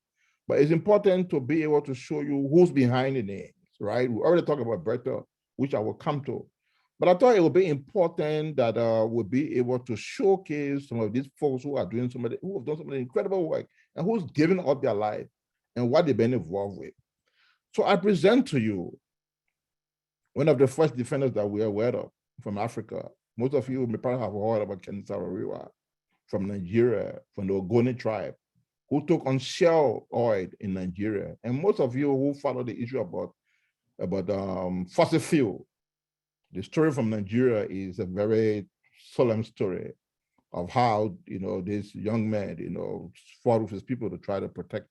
but it's important to be able to show you who's behind the names, right? We already talked about Berta, which I will come to. But I thought it would be important that we'll be able to showcase some of these folks who have done some of the incredible work and who's given up their life and what they've been involved with. So I present to you one of the first defenders that we are aware of from Africa. Most of you may probably have heard about Ken Saro-Wiwa from Nigeria, from the Ogoni tribe, who took on shell oil in Nigeria. And most of you who follow the issue about fossil fuel, the story from Nigeria is a very solemn story of how this young man fought with his people to try to protect.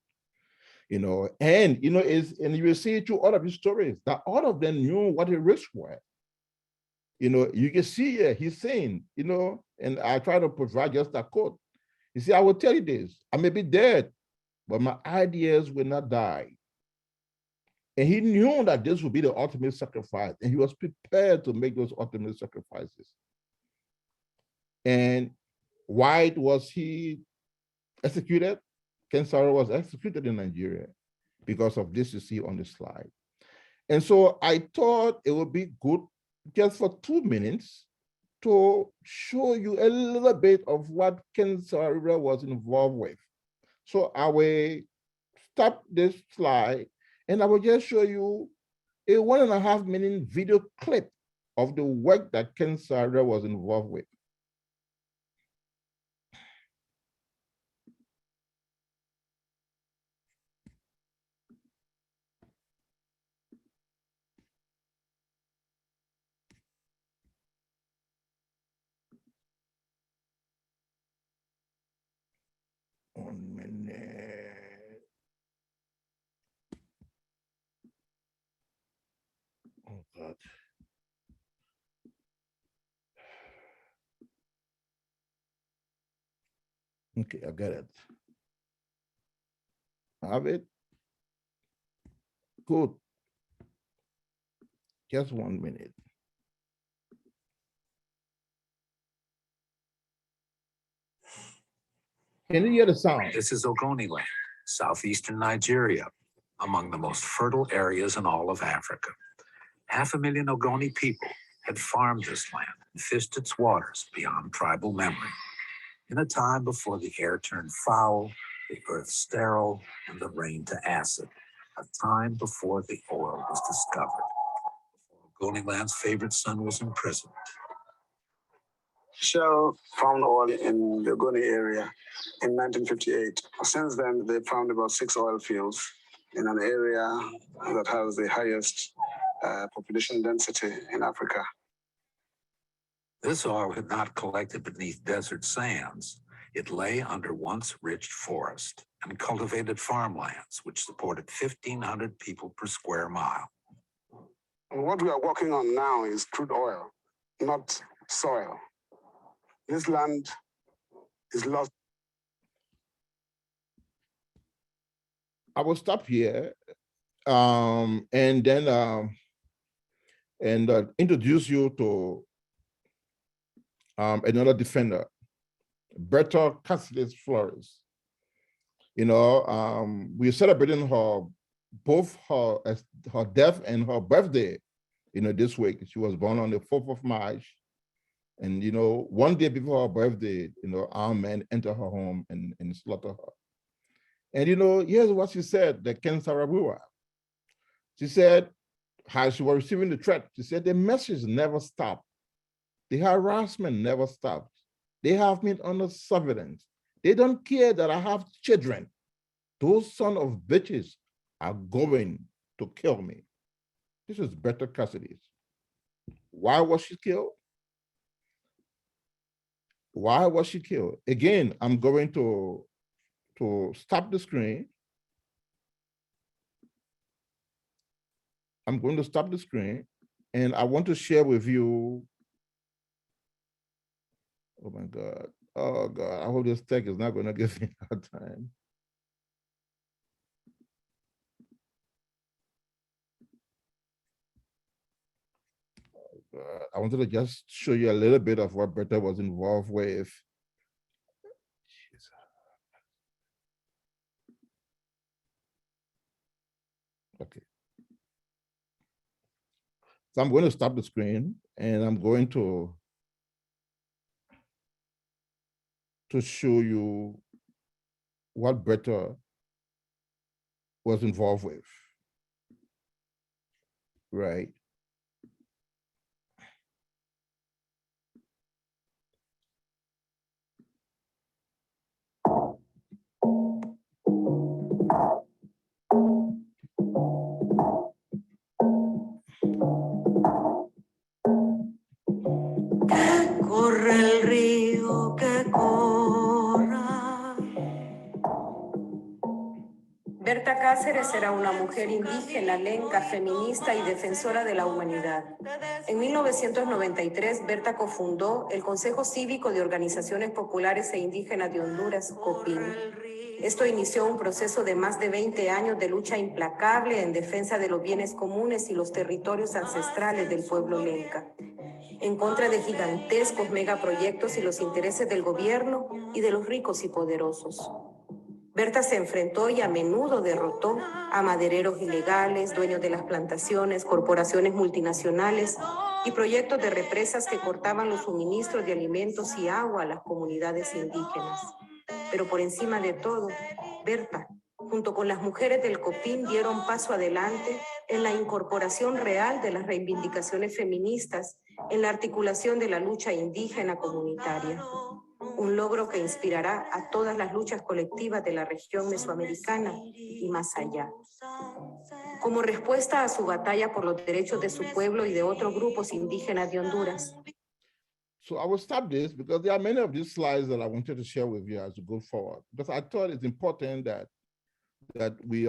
And you will see through all of his stories that all of them knew what the risks were. You can see here, he's saying, and I try to provide just a quote. You see, I will tell you this, I may be dead, but my ideas will not die. And he knew that this would be the ultimate sacrifice, and he was prepared to make those ultimate sacrifices. And why was he executed? Ken Saro was executed in Nigeria because of this you see on the slide. And so I thought it would be good just for 2 minutes to show you a little bit of what Ken Saro was involved with. So I will stop this slide and I will just show you a 1.5 minute video clip of the work that Ken Saro was involved with. One minute. Oh God. Okay, I got it. I have it. Good. Just 1 minute. Can you hear the sound? This is Ogoniland, southeastern Nigeria, among the most fertile areas in all of Africa. 500,000 Ogoni people had farmed this land and fished its waters beyond tribal memory. In a time before the air turned foul, the earth sterile, and the rain to acid. A time before the oil was discovered. Before Ogoniland's favorite son was imprisoned. Shell found oil in the Ogoni area in 1958. Since then, they found about 6 oil fields. in an area that has the highest population density in Africa. This oil had not collected beneath desert sands. It lay under once rich forest and cultivated farmlands, which supported 1,500 people per square mile. And what we are working on now is crude oil, not soil. This land is lost. I will stop here and then introduce you to another defender, Berta Caceres Florist. You know, we're celebrating both her death and her birthday, you know, this week. She was born on the 4th of March. And, you know, one day before her birthday, you know, armed men enter her home and slaughter her. And, you know, here's what she said, the Ken Sarabua. She said, how she was receiving the threat, she said, the message never stopped. The harassment never stopped. They have me under surveillance. They don't care that I have children. Those son of bitches are going to kill me. This is Berta Caceres. Why was she killed? Why was she killed? Again, I'm going to stop the screen. I'm going to stop the screen, and I want to share with you. Oh my God. Oh God, I hope this tech is not going to give me a hard time. I wanted to just show you a little bit of what Berta was involved with. Okay. So I'm going to stop the screen and I'm going to show you what Berta was involved with, right? Corre el río que corra. Berta Cáceres era una mujer indígena, lenca, feminista y defensora de la humanidad. En 1993, Berta cofundó el Consejo Cívico de Organizaciones Populares e Indígenas de Honduras, COPIN. Esto inició un proceso de más de 20 años de lucha implacable en defensa de los bienes comunes y los territorios ancestrales del pueblo lenca, en contra de gigantescos megaproyectos y los intereses del gobierno y de los ricos y poderosos. Berta se enfrentó y a menudo derrotó a madereros ilegales, dueños de las plantaciones, corporaciones multinacionales y proyectos de represas que cortaban los suministros de alimentos y agua a las comunidades indígenas. Pero por encima de todo, Berta, junto con las mujeres del COPIN, dieron paso adelante en la incorporación real de las reivindicaciones feministas en la articulación de la lucha indígena comunitaria. Un logro que inspirará a todas las luchas colectivas de la región mesoamericana y más allá. Como respuesta a su batalla por los derechos de su pueblo y de otros grupos indígenas de Honduras. So I will stop this because there are many of these slides that I wanted to share with you as we go forward, because I thought it's important that we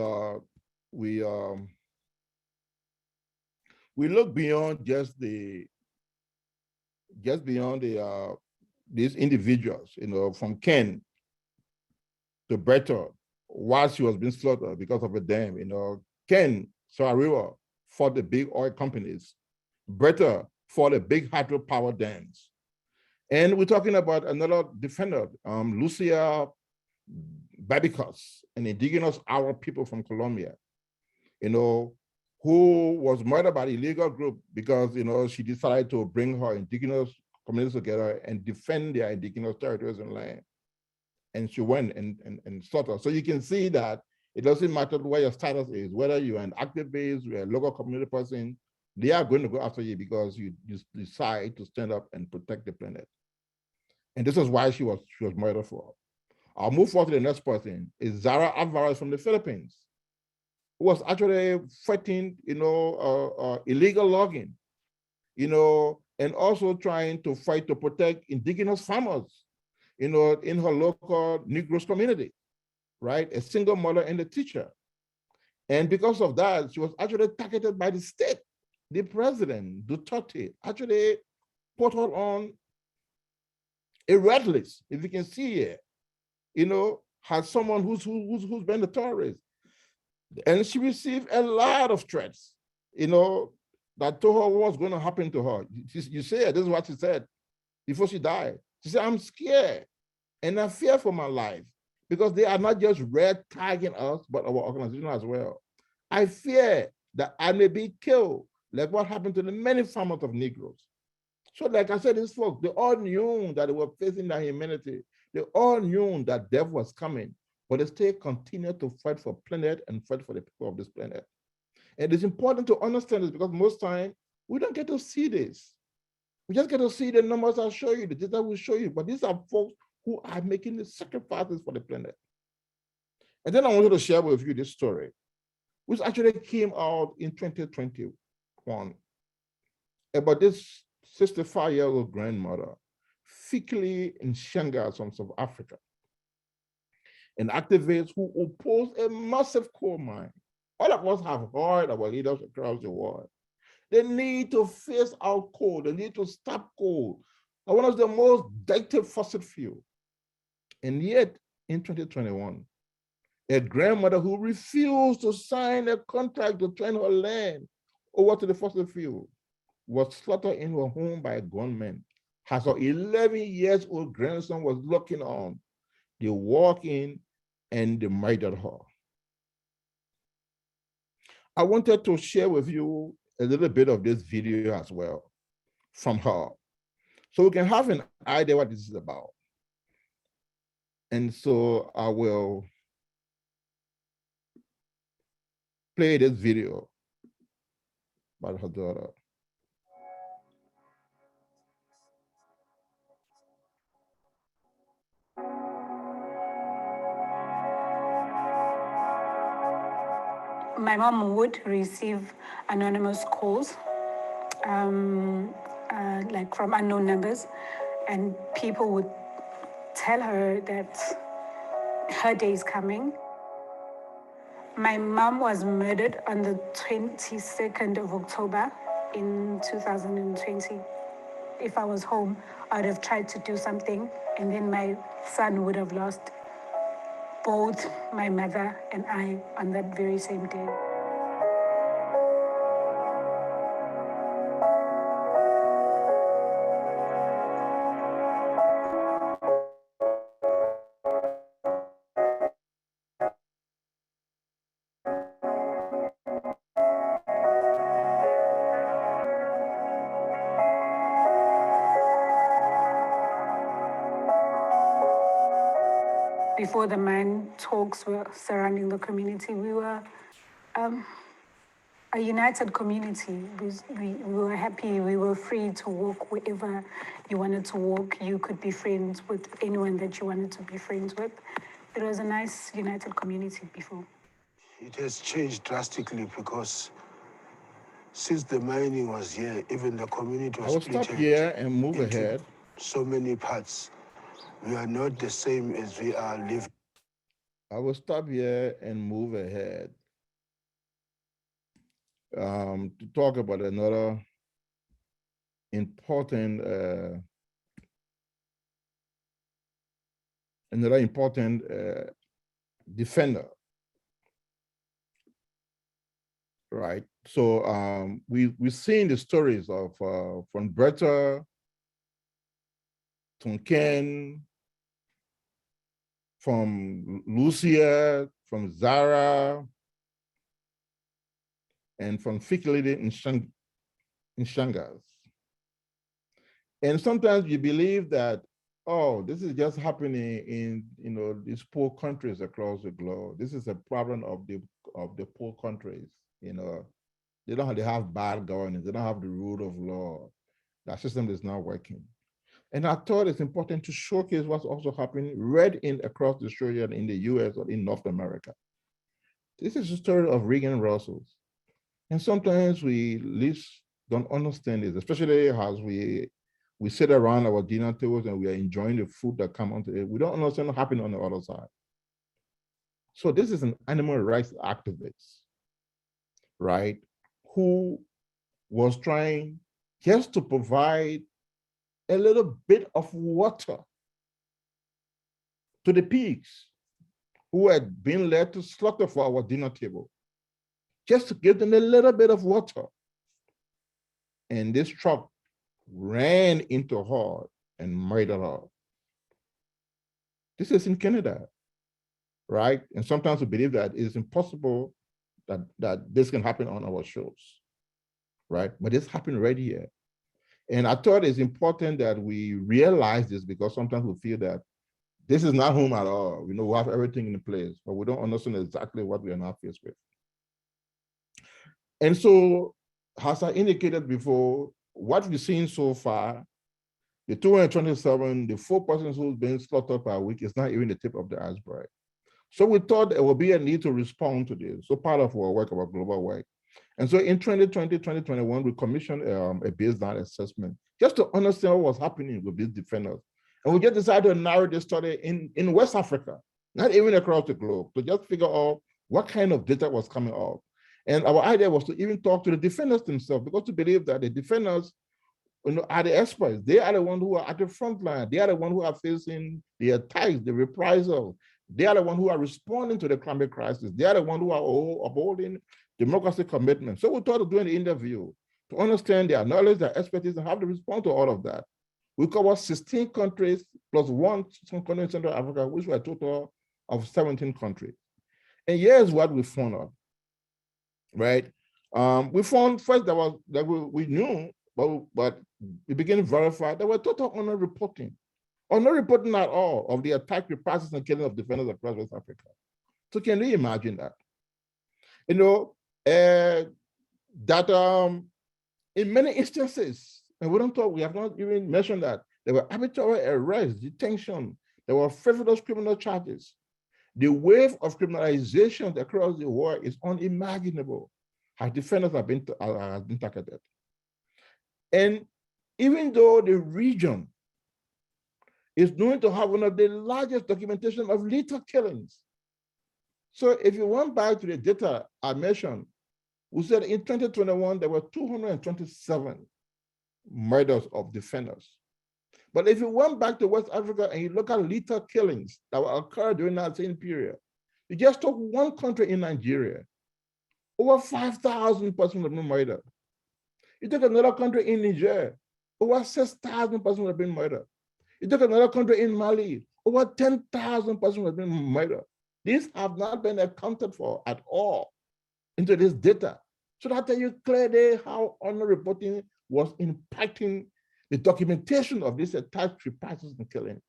look beyond these individuals, you know, from Ken to Berta, while she was being slaughtered because of a dam, you know. Ken Sarabua fought the big oil companies. Berta fought the big hydropower dams. And we're talking about another defender, Lucia Babicos, an indigenous Arab people from Colombia, you know, who was murdered by the illegal group because, you know, she decided to bring her indigenous communities together and defend their indigenous territories and land. And she went and slaughtered. So you can see that it doesn't matter what your status is, whether you're an activist, you're a local community person, they are going to go after you because you decide to stand up and protect the planet. And this is why she was murdered for. I'll move forward to the next person, is Zara Alvarez from the Philippines, who was actually fighting, illegal logging, and also trying to fight to protect indigenous farmers, in her local Negroes community, right? A single mother and a teacher. And because of that, she was actually targeted by the state. The president, Duterte, actually put her on a red list, if you can see here, has someone who's been a terrorist. And she received a lot of threats, that told her what was going to happen to her. You say, this is what she said before she died. She said, I'm scared and I fear for my life because they are not just red tagging us, but our organization as well. I fear that I may be killed, like what happened to the many farmers of Negroes. So like I said, these folks, they all knew that they were facing their humanity. They all knew that death was coming, but they still continued to fight for planet and fight for the people of this planet. And it's important to understand this because most time we don't get to see this. We just get to see the numbers I'll show you, the data will show you, but these are folks who are making the sacrifices for the planet. And then I wanted to share with you this story, which actually came out in 2021 about this 65-year-old grandmother, Fikile Nshanga from South Africa, an activist who opposed a massive coal mine. All of us have heard our leaders across the world. They need to phase out coal. They need to stop coal. One of the most addictive fossil fuel. And yet, in 2021, a grandmother who refused to sign a contract to turn her land over to the fossil fuel was slaughtered in her home by a gunman. As her 11-year-old grandson was looking on, they walked in and they murdered her. I wanted to share with you a little bit of this video as well from her, so we can have an idea what this is about. And so I will play this video about her daughter. My mom would receive anonymous calls, like from unknown numbers, and people would tell her that her day is coming. My mom was murdered on the 22nd of October in 2020. If I was home, I would have tried to do something, and then my son would have lost both my mother and I on that very same day. Before the mine talks were surrounding the community, we were a united community. We were happy, we were free to walk wherever you wanted to walk. You could be friends with anyone that you wanted to be friends with. It was a nice, united community before. It has changed drastically because since the mining was here, even the community was split. I will stop here and move ahead. So many parts. We are not the same as we are living. I will stop here and move ahead to talk about another important defender, right? So we've seen the stories of from Berta, Tonken, from Lucia, from Zara, and from Fikile Nshangas. And sometimes you believe that, oh, this is just happening in these poor countries across the globe. This is a problem of the poor countries. They have bad governance. They don't have the rule of law. That system is not working. And I thought it's important to showcase what's also happening right across Australia and in the US or in North America. This is the story of Reagan Russells. And sometimes we least don't understand it, especially as we sit around our dinner tables and we are enjoying the food that comes onto it. We don't understand what happened on the other side. So this is an animal rights activist, right, who was trying just to provide a little bit of water to the pigs who had been led to slaughter for our dinner table, just to give them a little bit of water. And this truck ran into her and murdered her. This is in Canada, right? And sometimes we believe that it is impossible that this can happen on our shores, right? But this happened right here. And I thought it's important that we realize this, because sometimes we feel that this is not home at all. We have everything in place, but we don't understand exactly what we are now faced with. And so, as I indicated before, what we've seen so far, the 227, the 4 persons who've been slaughtered per week is not even the tip of the iceberg. So we thought there will be a need to respond to this. So part of our work, our global work. And so in 2020, 2021, we commissioned a baseline assessment just to understand what was happening with these defenders. And we just decided to narrow this study in West Africa, not even across the globe, to just figure out what kind of data was coming out. And our idea was to even talk to the defenders themselves, because we believe that the defenders are the experts. They are the ones who are at the front line. They are the ones who are facing the attacks, the reprisals. They are the ones who are responding to the climate crisis. They are the ones who are upholding democracy commitment. So we thought of doing the interview to understand their knowledge, their expertise, and how to respond to all of that. We covered 16 countries plus one country in Central Africa, which were a total of 17 countries. And here's what we found out, right? We found first that we knew, but we began to verify there were total underreporting, or no reporting at all, of the attack, reprisals, and killing of defenders across West Africa. So can you imagine that? That in many instances, and we have not even mentioned that, there were arbitrary arrests, detention, there were frivolous criminal charges. The wave of criminalization across the world is unimaginable. How defenders have been targeted. And even though the region is known to have one of the largest documentation of lethal killings. So if you went back to the data I mentioned, we said in 2021, there were 227 murders of defenders. But if you went back to West Africa and you look at lethal killings that occurred during that same period, you just took one country in Nigeria, over 5,000 persons have been murdered. You took another country in Niger, over 6,000 persons have been murdered. You took another country in Mali, over 10,000 persons have been murdered. These have not been accounted for at all into this data. So that tells you clearly how underreporting was impacting the documentation of these attacks, reprisals, and killing.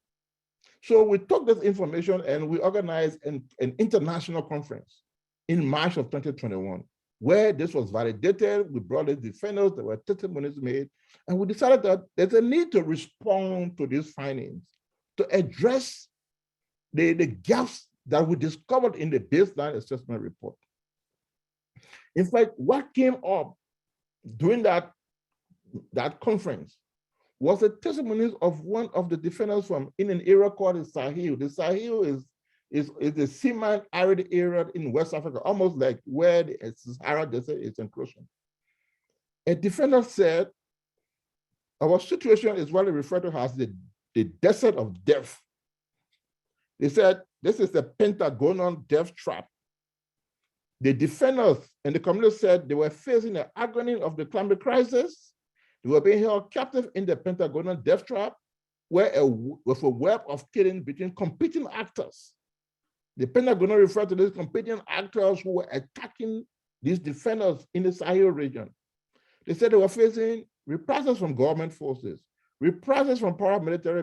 So we took this information and we organized an international conference in March of 2021, where this was validated. We brought in defenders, there were testimonies made, and we decided that there's a need to respond to these findings, to address the gaps that we discovered in the baseline assessment report. In fact, what came up during that conference was the testimonies of one of the defenders from in an area called the Sahel. The Sahel is the semi-arid area in West Africa, almost like where the Sahara Desert is encroaching. A defender said, our situation is what they refer to as the desert of death. They said, this is the Pentagonal death trap. The defenders and the community said they were facing the agony of the climate crisis. They were being held captive in the Pentagonal death trap, with a web of killing between competing actors. The Pentagon referred to these competing actors who were attacking these defenders in the Sahel region. They said they were facing reprisals from government forces, reprisals from paramilitary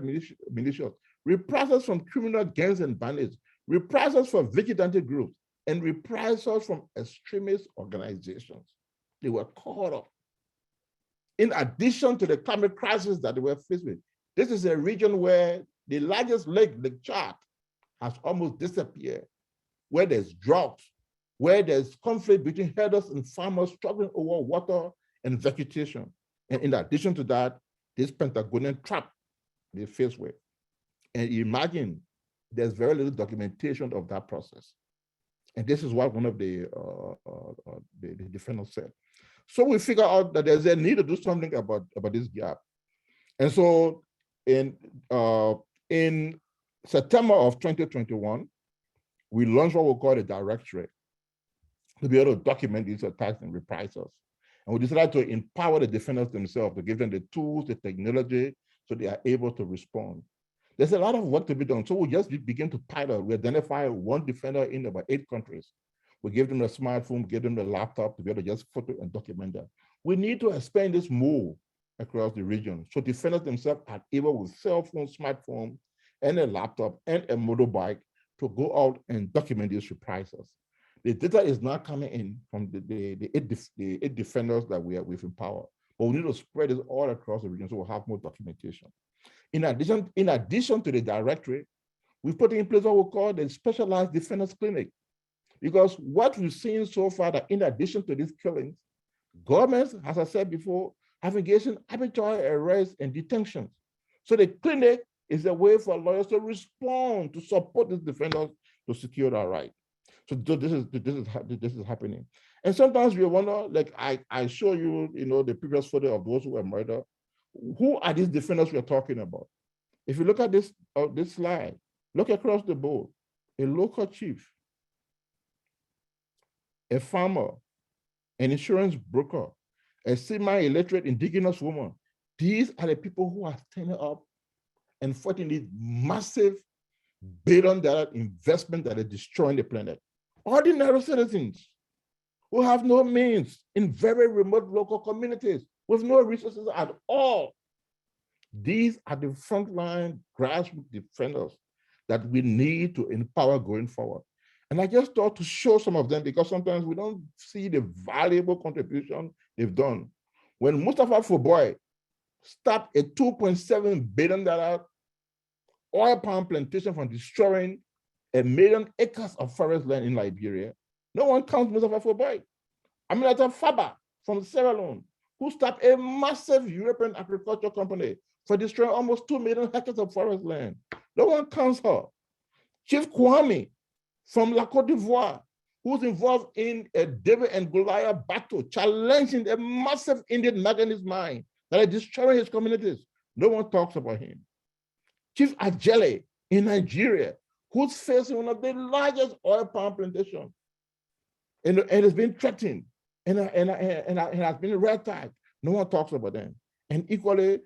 militias, reprisals from criminal gangs and bandits, reprisals from vigilante groups, and reprisals from extremist organizations. They were caught up. In addition to the climate crisis that they were faced with, this is a region where the largest lake, Lake Chad, has almost disappeared, where there's drought, where there's conflict between herders and farmers struggling over water and vegetation. And in addition to that, this Pentagonian trap they face with. And imagine there's very little documentation of that process. And this is what one of the defendants said. So we figure out that there's a need to do something about this gap. And so in September of 2021, we launched what we call a directorate to be able to document these attacks and reprisals. And we decided to empower the defenders themselves, to give them the tools, the technology, so they are able to respond. There's a lot of work to be done. So we just begin to pilot. We identify one defender in about 8 countries. We give them a smartphone, give them the laptop to be able to just photo and document that. We need to expand this more across the region. So defenders themselves are able with cell phone, smartphone, and a laptop and a motorbike to go out and document these reprisals. The data is not coming in from the eight defenders that we've empowered, but we need to spread this all across the region so we'll have more documentation. In addition to the directory, we've put in place what we call the specialized defenders clinic, because what we've seen so far that in addition to these killings, governments, as I said before, have engaged in arbitrary arrests and detentions. So the clinic is a way for lawyers to respond, to support these defenders to secure their right. So this is happening. And sometimes we wonder, like I show you, the previous photo of those who were murdered. Who are these defenders we're talking about? If you look at this slide, look across the board, a local chief, a farmer, an insurance broker, a semi-illiterate indigenous woman. These are the people who are standing up and fighting this massive billion-dollar investment that is destroying the planet. Ordinary citizens who have no means in very remote local communities with no resources at all. These are the frontline grassroots defenders that we need to empower going forward. And I just thought to show some of them because sometimes we don't see the valuable contribution they've done. When Mustafa Foboy stopped a $2.7 billion oil palm plantation from destroying 1 million acres of forest land in Liberia, no one counts Mustafa Foboy. Aminata Faba from Sierra Leone, who stopped a massive European agriculture company for destroying almost 2 million hectares of forest land. No one counts her. Chief Kwame from La Côte d'Ivoire, who's involved in a David and Goliath battle, challenging a massive Indian manganese mine that is destroying his communities. No one talks about him. Chief Ajele in Nigeria, who's facing one of the largest oil palm plantations and has been threatened and has been red tagged. No one talks about them. And equally,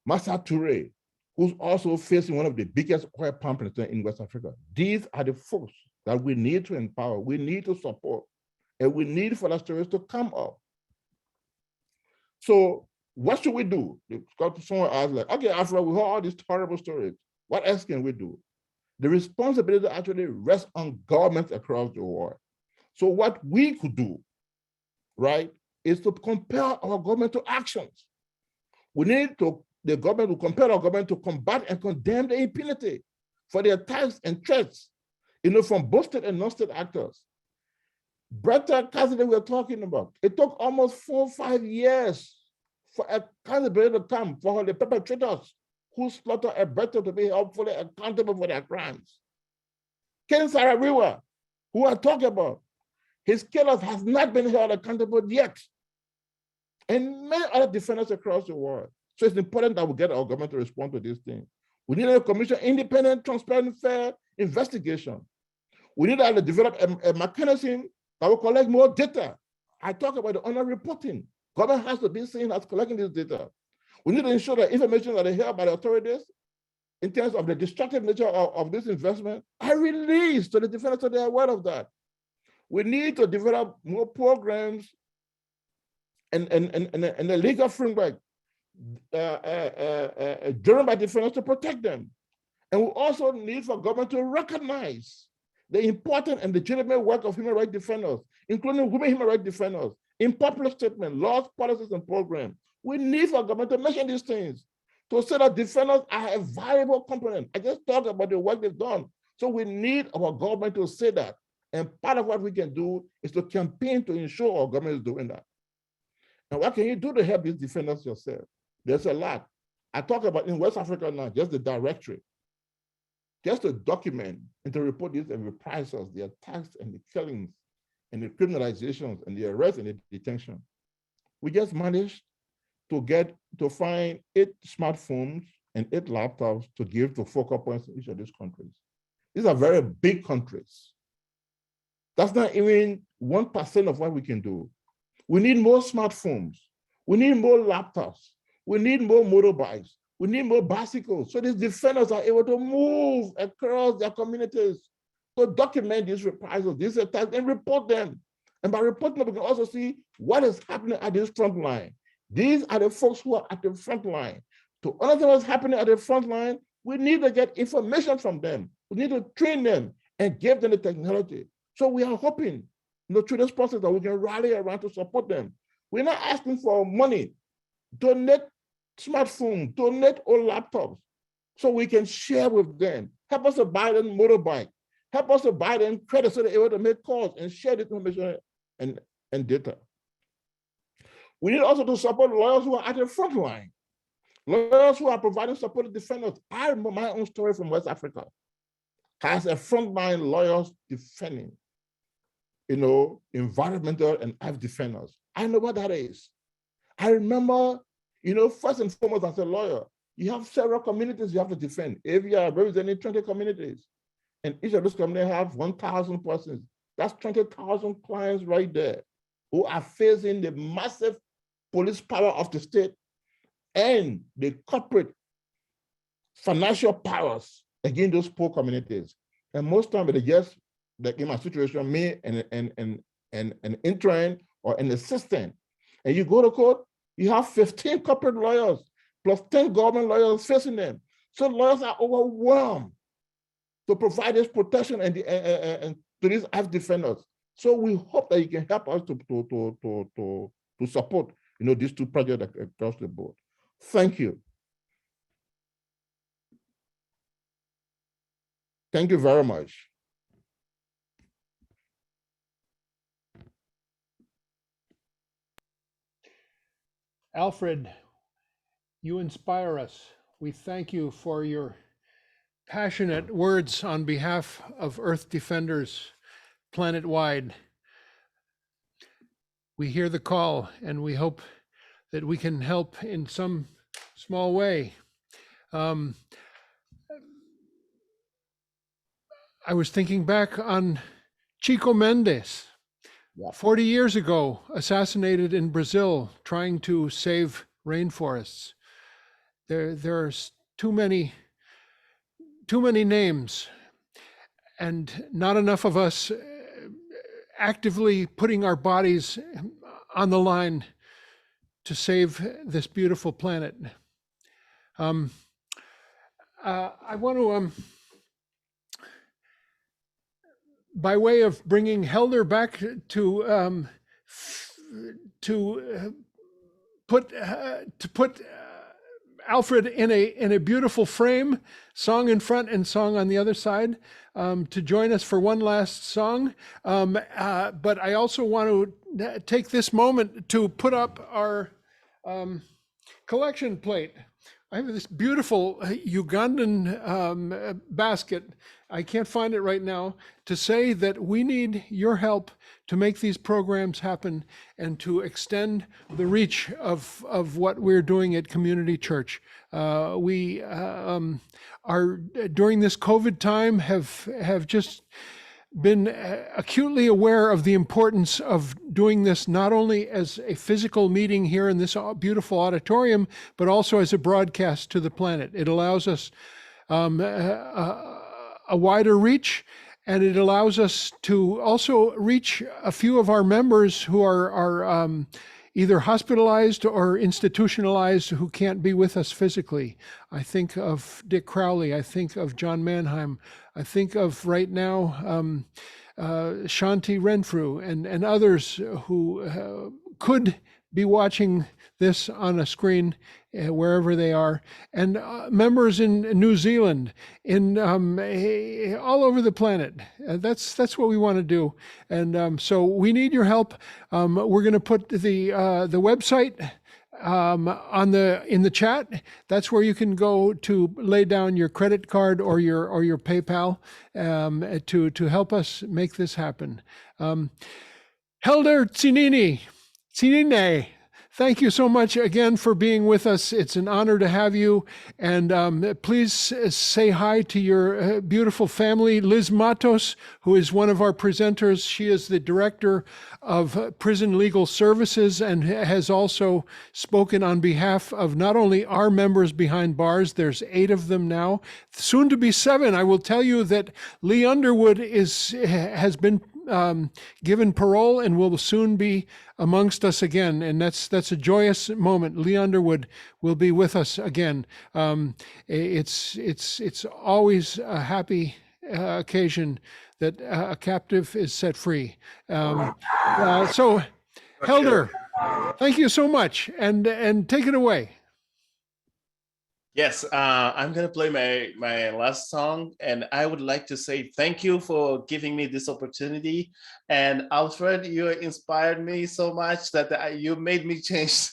Massa Toure, who's also facing one of the biggest oil palm plantations in West Africa. These are the folks that we need to empower, we need to support, and we need for the stories to come up. So what should we do? Someone asked, like, okay, Alfred, we heard all these horrible stories. What else can we do? The responsibility actually rests on governments across the world. So what we could do, right, is to compel our government to actions. We need the government to compel our government to combat and condemn the impunity for the attacks and threats, from both state and non-state actors. Berta Caceres we're talking about, it took almost 4 or 5 years for accountability to come for the perpetrators who slaughtered a Berta to be hopefully accountable for their crimes. Ken Sarawiwa, who I talk about, his killers has not been held accountable yet. And many other defenders across the world. So it's important that we get our government to respond to these things. We need a commission, independent, transparent, fair investigation. We need to develop a mechanism that will collect more data. I talk about the honor reporting. Government has to be seen as collecting this data. We need to ensure that information that is held by the authorities in terms of the destructive nature of this investment are released to the defenders so they are aware of that. We need to develop more programs and a legal framework driven by defenders to protect them. And we also need for government to recognize the important and legitimate work of human rights defenders, including women human rights defenders, in popular statements, laws, policies, and programs. We need for government to mention these things to say that defenders are a valuable component. I just talked about the work they've done. So we need our government to say that And part of what we can do is to campaign to ensure our government is doing that. And what can you do to help these defenders yourself? There's a lot. I talk about in West Africa now, just the directory, just to document and to report these reprisals, the attacks and the killings and the criminalizations and the arrests and the detention. We just managed to find 8 smartphones and 8 laptops to give to focal points in each of these countries. These are very big countries. That's not even 1% of what we can do. We need more smartphones. We need more laptops. We need more motorbikes. We need more bicycles. So these defenders are able to move across their communities to document these reprisals, these attacks, and report them. And by reporting them, we can also see what is happening at this front line. These are the folks who are at the front line. To understand what's happening at the front line, we need to get information from them. We need to train them and give them the technology. So we are hoping, through this process that we can rally around to support them. We're not asking for money. Donate smartphones, donate old laptops, so we can share with them. Help us to buy them motorbike. Help us to buy them credit so they're able to make calls and share this information and data. We need also to support lawyers who are at the front line. Lawyers who are providing support to defenders. I remember my own story from West Africa. Has a frontline lawyers defending, environmental and earth defenders. I know what that is. I remember, first and foremost, as a lawyer, you have several communities you have to defend. If you are representing 20 communities, and each of those communities have 1,000 persons, that's 20,000 clients right there who are facing the massive police power of the state and the corporate financial powers against those poor communities. And most times they just, like in my situation, me and an intern or an assistant, and you go to court, you have 15 corporate lawyers plus 10 government lawyers facing them. So lawyers are overwhelmed to provide this protection and to these earth defenders. So we hope that you can help us to support these 2 projects across the board. Thank you. Thank you very much. Alfred, you inspire us. We thank you for your passionate words on behalf of Earth defenders planet-wide. We hear the call and we hope that we can help in some small way. I was thinking back on Chico Mendes, 40 years ago, assassinated in Brazil, trying to save rainforests. There's too many names, and not enough of us actively putting our bodies on the line to save this beautiful planet. I want to, by way of bringing Helder back to put Alfred in a beautiful frame, song in front and song on the other side, to join us for one last song. But I also want to take this moment to put up our collection plate. I have this beautiful Ugandan basket. I can't find it right now, to say that we need your help to make these programs happen and to extend the reach of what we're doing at Community Church. We are, during this COVID time, have just been acutely aware of the importance of doing this not only as a physical meeting here in this beautiful auditorium, but also as a broadcast to the planet. It allows us a wider reach, and it allows us to also reach a few of our members who are either hospitalized or institutionalized, who can't be with us physically. I think of Dick Crowley, I think of John Mannheim, I think of right now Shanti Renfrew and others who could be watching this on a screen wherever they are, and members in New Zealand, in all over the planet. That's what we want to do, and so we need your help. We're going to put the website in the chat. That's where you can go to lay down your credit card or your PayPal to help us make this happen. Helder Tsinine, thank you so much again for being with us. It's an honor to have you. And please say hi to your beautiful family. Liz Matos, who is one of our presenters, she is the director of Prison Legal Services and has also spoken on behalf of not only our members behind bars, there's 8 of them now, soon to be 7. I will tell you that Lee Underwood has been given parole and will soon be amongst us again, and that's a joyous moment. Lee Underwood will be with us again. It's always a happy occasion that a captive is set free. So, Helder, thank you so much, and take it away. Yes, I'm gonna play my last song, and I would like to say thank you for giving me this opportunity. And Alfred, you inspired me so much that you made me change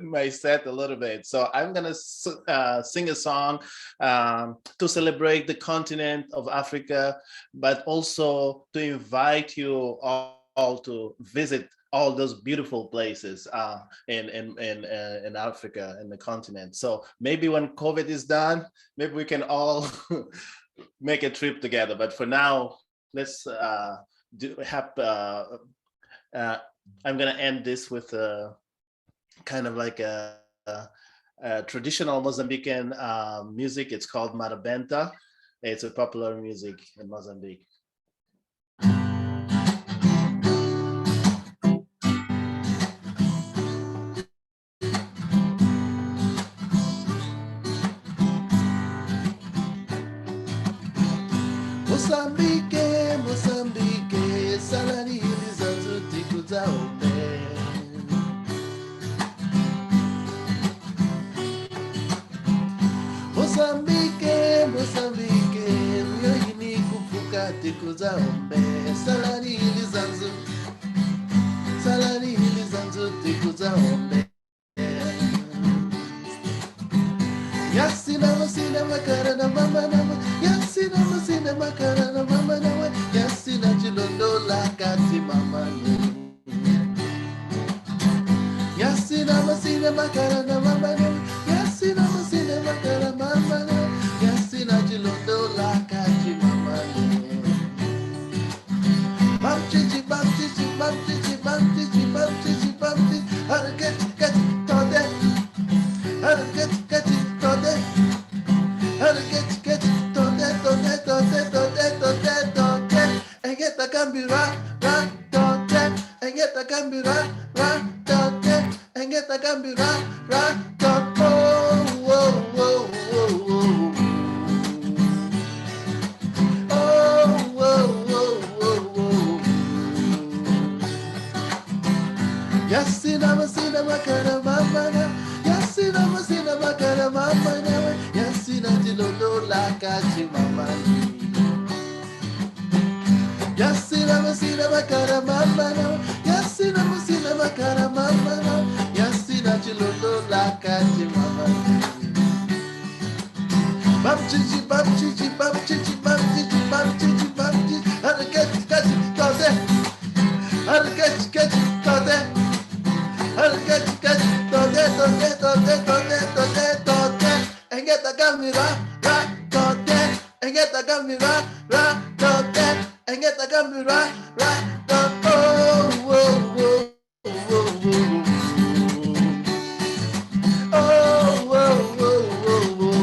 my set a little bit. So I'm gonna sing a song to celebrate the continent of Africa, but also to invite you all to visit all those beautiful places in Africa and the continent. So maybe when COVID is done, maybe we can all make a trip together. But for now, let's I'm gonna end this with kind of like a traditional Mozambican music. It's called Marabenta. It's a popular music in Mozambique. Mozambique, Mozambique, salani ilizazo tikuza ombe. Mozambique, Mozambique, myoyini kupuka tikuza ombe. Salani ilizazo tikuza ombe. Yasina masina makara na mama nama. Yasina masina makara na mama nama. Yasina chilondo la kati mama nama. Yasina masina makara na mama nama. Yasina masina makara mama nama. Yasina chilondo la kati mama nama. Bam chichi bam chichi bam chichi bam chichi bam chichi bam chichi. Harket kati tode. Harket kati tode. Harket kati tode tode tode tode tode tode. Engeta kambira ra tode. Engeta kambira ra tode. Engeta kambira ra tode. Oh oh oh oh. Oh oh oh oh. Yasina masina makara mama na. Yasina masina makara mama na. Yasina jilondo la kachi mama ni. Yasina masina makara mama na. Yasina masina makara mama na. Yasina jilondo la kachi mama ni. Bam chichi bam chichi bam chichi bam chichi bam chichi bam chichi. Harket kachi tode. Harket kachi tode. Harket kachi tode tode tode tode tode tode. Engeta kamera ra tode. Engeta kamera ra tode. Engeta kamera ra tode. Oh oh oh oh oh. Oh oh oh oh oh.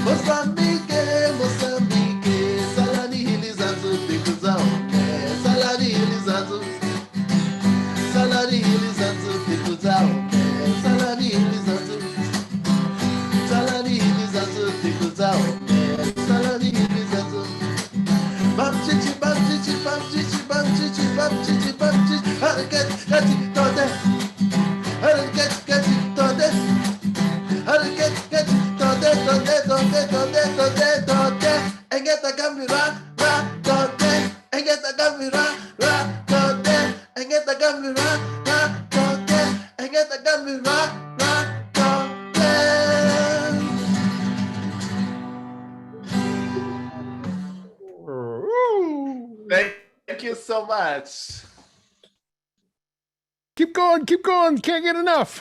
Mozambique, Mozambique, salani ilizazo tikuza ombe. Salani ilizazo tikuza ombe. Salani ilizazo tikuza ombe. Salani ilizazo. Bam chichi bam chichi bam chichi bam chichi bam chichi bam chichi. Thank you so much. Keep going, can't get enough.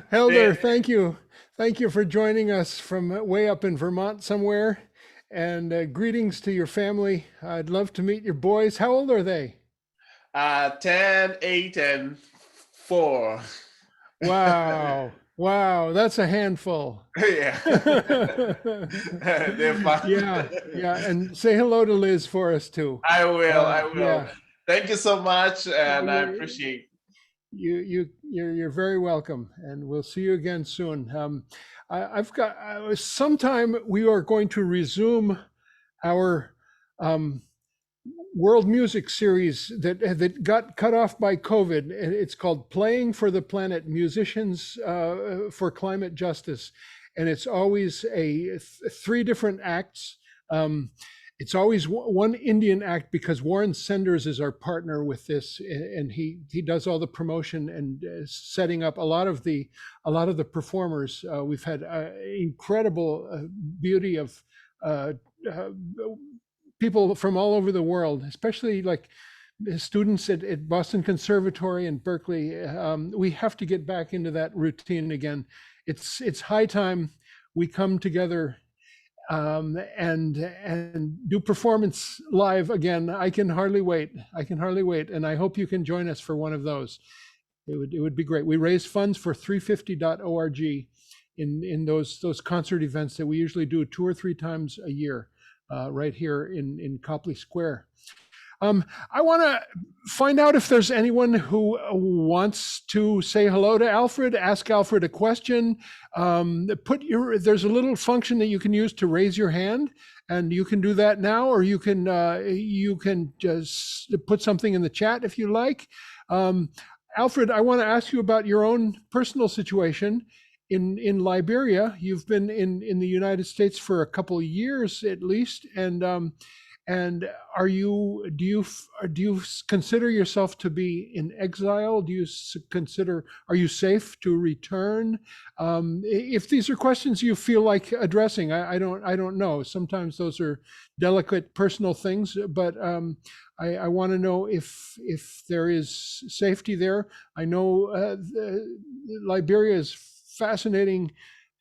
Helder, thank you for joining us from way up in Vermont somewhere, and greetings to your family. I'd love to meet your boys. How old are they? 10, 8, and 4. Wow, that's a handful. Yeah. They're fun. Yeah, and say hello to Liz for us too. I will. Yeah. Thank you so much, and I appreciate you're very welcome, and we'll see you again soon. I've got sometime we are going to resume our world music series that got cut off by COVID. It's called Playing for the Planet: Musicians for Climate Justice, and it's always 3 different acts. It's always one Indian act, because Warren Senders is our partner with this, and he does all the promotion and setting up a lot of the performers. We've had incredible beauty of people from all over the world, especially like students at Boston Conservatory and Berkeley. We have to get back into that routine again. It's high time we come together and do performance live again. I can hardly wait. And I hope you can join us for one of those. It would be great. We raise funds for 350.org in those concert events that we usually do 2 or 3 times a year, right here in Copley Square. I want to find out if there's anyone who wants to say hello to Alfred, ask Alfred a question. There's a little function that you can use to raise your hand, and you can do that now, or you can just put something in the chat if you like. Alfred, I want to ask you about your own personal situation in Liberia. You've been in the United States for a couple of years at least, and do you consider yourself to be in exile? Are you safe to return? If these are questions you feel like addressing, I don't know. Sometimes those are delicate personal things, but I want to know if there is safety there. I know Liberia is fascinating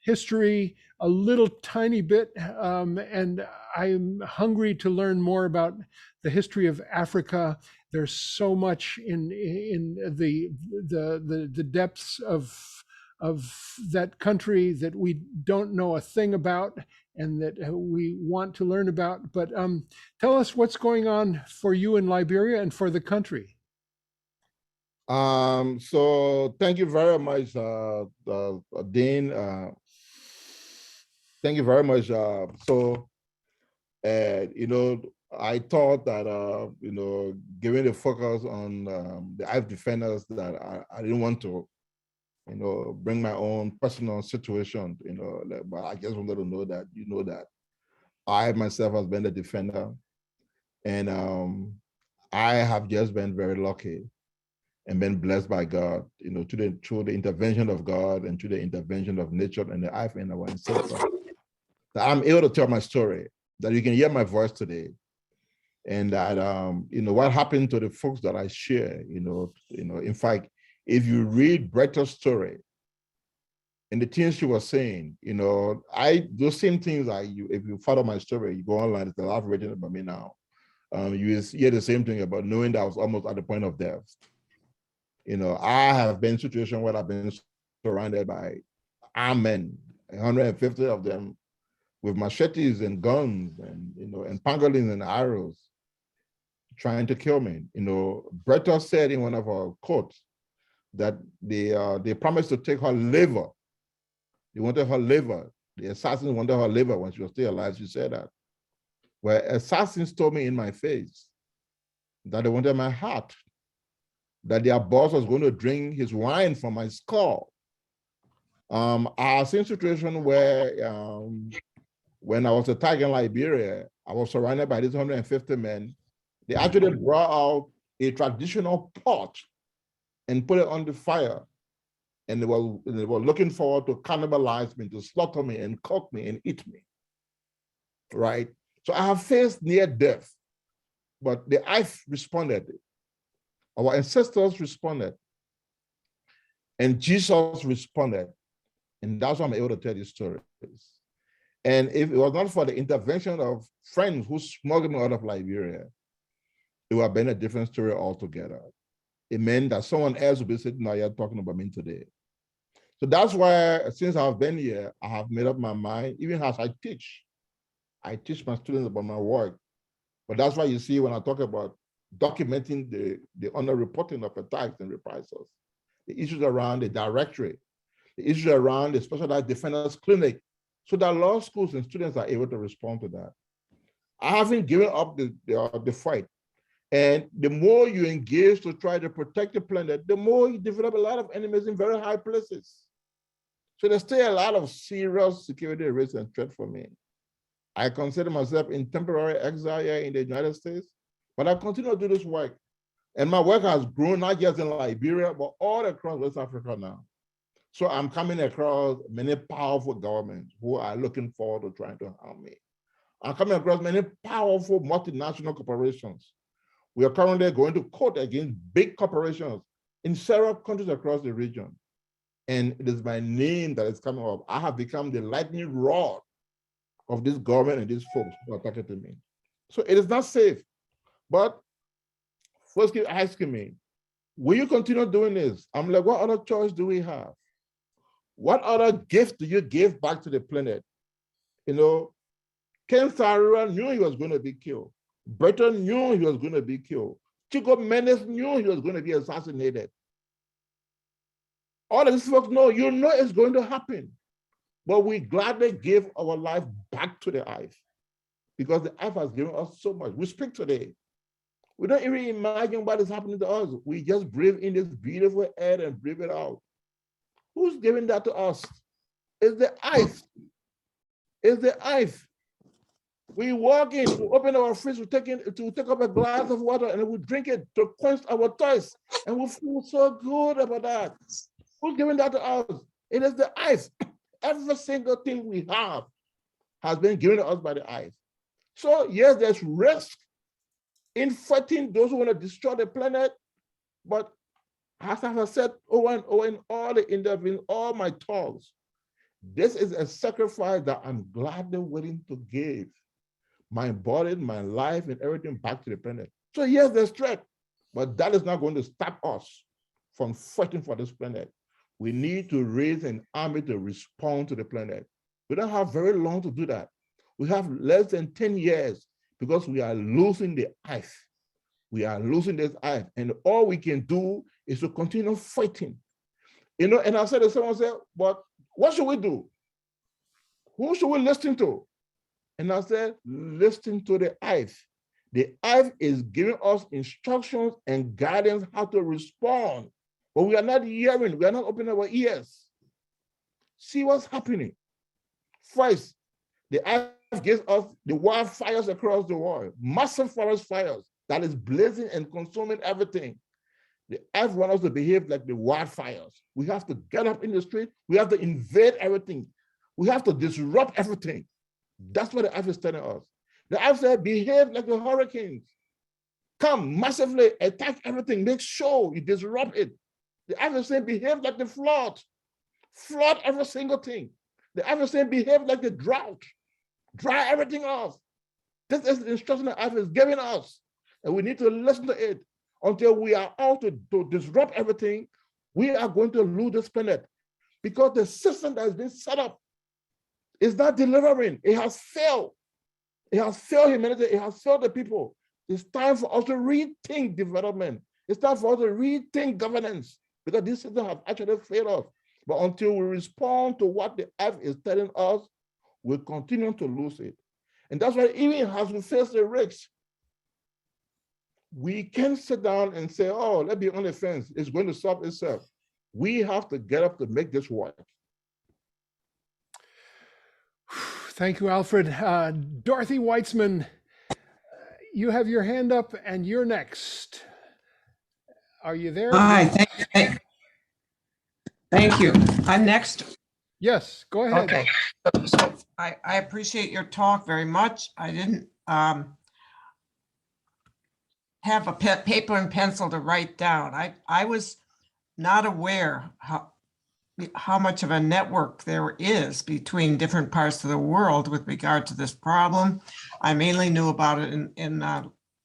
history, a little tiny bit, and I'm hungry to learn more about the history of Africa. There's so much in the depths of that country that we don't know a thing about, and that we want to learn about. But tell us what's going on for you in Liberia and for the country. So thank you very much, Dean. Thank you very much. I thought that, given the focus on the Earth Defenders, that I didn't want to, bring my own personal situation, but I just wanted to know that, that I myself has been a defender, and I have just been very lucky and been blessed by God, through the intervention of God and through the intervention of nature and the Earth and our ancestors. That I'm able to tell my story, that you can hear my voice today, and that what happened to the folks that I share. In fact, if you read Berta's story and the things she was saying, those same things if you follow my story, you go online, it's a lot written about me now. You hear the same thing about knowing that I was almost at the point of death. I have been in situations where I've been surrounded by armed men, 150 of them, with machetes and guns and pangolins and arrows, trying to kill me. Berta said in one of our quotes that they promised to take her liver. They wanted her liver. The assassins wanted her liver when she was still alive. She said that. Well, assassins told me in my face that they wanted my heart, that their boss was going to drink his wine from my skull. I seen a situation where when I was attacked in Liberia, I was surrounded by these 150 men. They actually brought out a traditional pot and put it on the fire. And they were looking forward to cannibalize me, to slaughter me and cook me and eat me, right? So I have faced near death, but the earth responded. Our ancestors responded. And Jesus responded. And that's why I'm able to tell these stories. And if it was not for the intervention of friends who smuggled me out of Liberia, it would have been a different story altogether. It meant that someone else would be sitting out here talking about me today. So that's why, since I've been here, I have made up my mind, even as I teach my students about my work. But that's why you see when I talk about documenting the underreporting of attacks and reprisals, the issues around the directorate, the issues around the specialized defenders clinic, so that law schools and students are able to respond to that. I haven't given up the fight. And the more you engage to try to protect the planet, the more you develop a lot of enemies in very high places. So there's still a lot of serious security risks and threat for me. I consider myself in temporary exile here in the United States, but I continue to do this work. And my work has grown not just in Liberia, but all across West Africa now. So I'm coming across many powerful governments who are looking forward to trying to harm me. I'm coming across many powerful multinational corporations. We are currently going to court against big corporations in several countries across the region. And it is my name that is coming up. I have become the lightning rod of this government and these folks who are talking to me. So it is not safe. But first keep asking me, will you continue doing this? I'm like, what other choice do we have? What other gift do you give back to the planet? You know, Ken Sarura knew he was going to be killed. Berta knew he was going to be killed. Chico Mendes knew he was going to be assassinated. All of these folks know, you know it's going to happen. But we gladly give our life back to the earth because the earth has given us so much. We speak today. We don't even imagine what is happening to us. We just breathe in this beautiful air and breathe it out. Who's giving that to us? It's the earth. It's the earth. We walk in, we open our fridge, we take up a glass of water and we drink it to quench our thirst. And we feel so good about that. Who's giving that to us? It is the earth. Every single thing we have has been given to us by the earth. So yes, there's risk in fighting those who want to destroy the planet. But as I have said over and over in all the interviews, all my talks, this is a sacrifice that I'm gladly willing to give. My body, my life, and everything back to the planet. So yes, there's threat, but that is not going to stop us from fighting for this planet. We need to raise an army to respond to the planet. We don't have very long to do that. We have less than 10 years because we are losing the earth. We are losing this earth, and all we can do is to continue fighting. You know, and I said to someone, said, but what should we do? Who should we listen to? And I said, listen to the earth. The earth is giving us instructions and guidance how to respond. But we are not hearing, we are not opening our ears. See what's happening. First, the earth gives us the wildfires across the world, massive forest fires that is blazing and consuming everything. The earth wants us to behave like the wildfires. We have to get up in the street. We have to invade everything. We have to disrupt everything. That's what the earth is telling us. The earth said, behave like the hurricanes. Come massively, attack everything, make sure you disrupt it. The earth is saying, behave like the flood. Flood every single thing. The earth is saying, behave like the drought. Dry everything off. This is the instruction the earth is giving us. And we need to listen to it. Until we are out to disrupt everything, we are going to lose this planet. Because the system that has been set up is not delivering. It has failed. It has failed humanity. It has failed the people. It's time for us to rethink development. It's time for us to rethink governance because this system has actually failed us. But until we respond to what the earth is telling us, we'll continue to lose it. And that's why even as we face the risks, we can sit down and say, oh, let's be on the fence. It's going to solve itself. We have to get up to make this work. Thank you, Alfred. Dorothy Weitzman, you have your hand up and you're next. Are you there? Hi, thank you. I'm next. Yes, go ahead. Okay, so I appreciate your talk very much. I didn't have a paper and pencil to write down. I was not aware how much of a network there is between different parts of the world with regard to this problem. I mainly knew about it in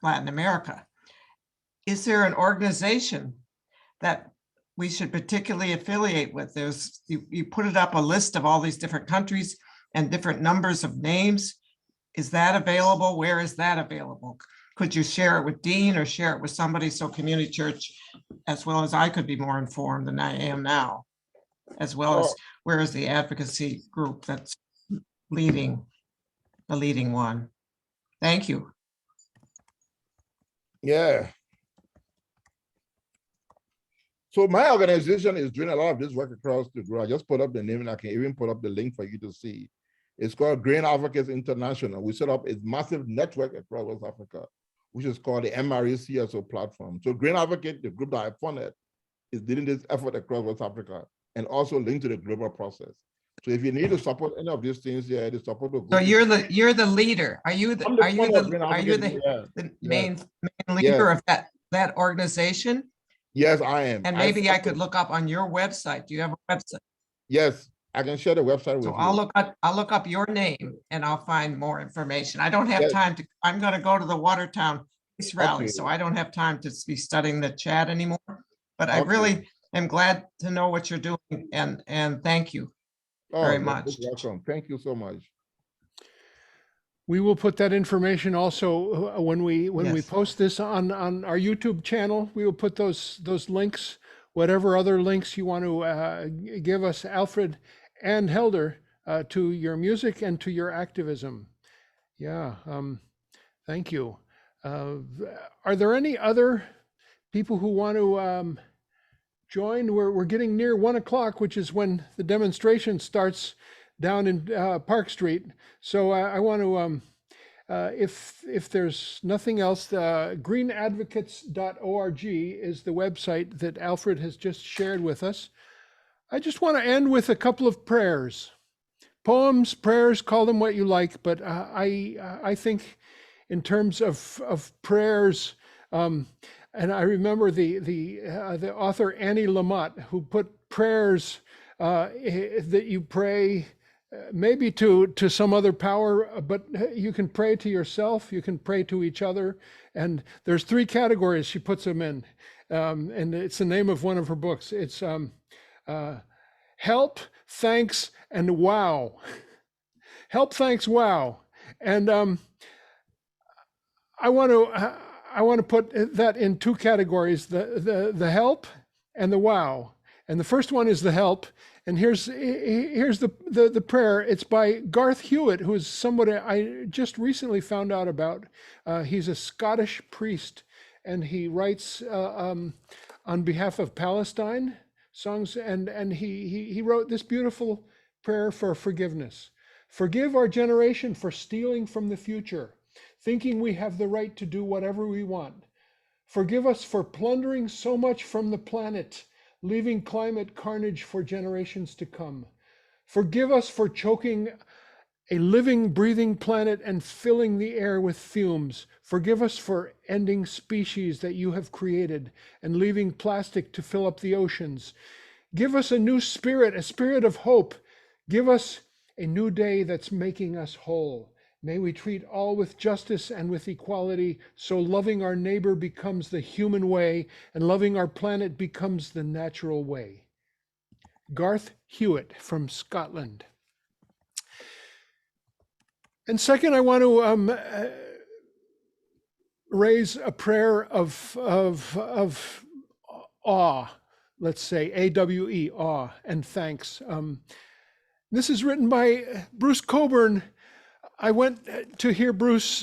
Latin America. Is there an organization that we should particularly affiliate with? You put it up a list of all these different countries and different numbers of names. Is that available? Where is that available? Could you share it with Dean or share it with somebody so community church, as well as I, could be more informed than I am now, as well as where is the advocacy group that's the leading one? Thank you. Yeah. So my organization is doing a lot of this work across the globe. I just put up the name and I can even put up the link for you to see. It's called Grain Advocates International. We set up a massive network across West Africa, which is called the MRACSO platform. So Grain Advocate, the group that I funded, is leading this effort across West Africa and also linked to the global process. So if you need to support any of these things, yeah, the support will go. So you're the leader. Are you the main leader of that organization? Yes, I am. And maybe I could look up on your website. Do you have a website? Yes, I can share the website with you. I'll look up your name and I'll find more information. I don't have time to, I'm going to go to the Watertown Peace Rally, so I don't have time to be studying the chat anymore. But I really am glad to know what you're doing, and thank you very much. Welcome. Thank you so much. We will put that information also when we post this on our YouTube channel. We will put those links, whatever other links you want to give us, Alfred and Helder, to your music and to your activism. Yeah, thank you. Are there any other people who want to join? We're getting near 1 o'clock, which is when the demonstration starts down in Park Street. So I want to, if there's nothing else, greenadvocates.org is the website that Alfred has just shared with us. I just want to end with a couple of prayers. Poems, prayers, call them what you like, but I think in terms of prayers, and I remember the author Annie Lamott, who put prayers that you pray maybe to some other power, but you can pray to yourself, you can pray to each other, and there's 3 categories she puts them in, and it's the name of one of her books. It's help, thanks, and wow. Help, thanks, wow. And I want to put that in 2 categories: the help and the wow. And the first one is the help. And here's the prayer. It's by Garth Hewitt, who is somebody I just recently found out about. He's a Scottish priest, and he writes on behalf of Palestine songs. And he wrote this beautiful prayer for forgiveness. Forgive our generation for stealing from the future, thinking we have the right to do whatever we want. Forgive us for plundering so much from the planet, leaving climate carnage for generations to come. Forgive us for choking a living, breathing planet and filling the air with fumes. Forgive us for ending species that you have created and leaving plastic to fill up the oceans. Give us a new spirit, a spirit of hope. Give us a new day that's making us whole. May we treat all with justice and with equality, so loving our neighbor becomes the human way and loving our planet becomes the natural way. Garth Hewitt from Scotland. And second, I want to raise a prayer of awe, let's say, A-W-E, awe, and thanks. This is written by Bruce Coburn. I went to hear Bruce.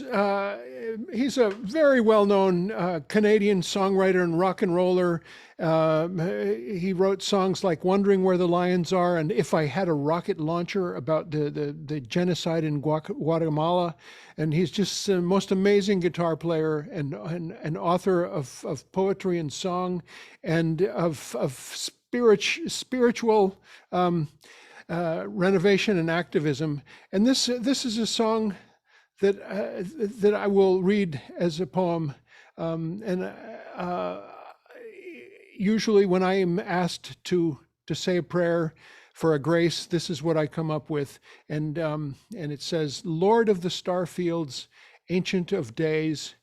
He's a very well-known Canadian songwriter and rock and roller. He wrote songs like "Wondering Where the Lions Are" and "If I Had a Rocket Launcher" about the genocide in Guatemala. And he's just the most amazing guitar player and author of poetry and song and of spiritual renovation and activism. And this is a song that I will read as a poem. Usually when I am asked to say a prayer for a grace, this is what I come up with. And it says, "Lord of the star fields, ancient of days,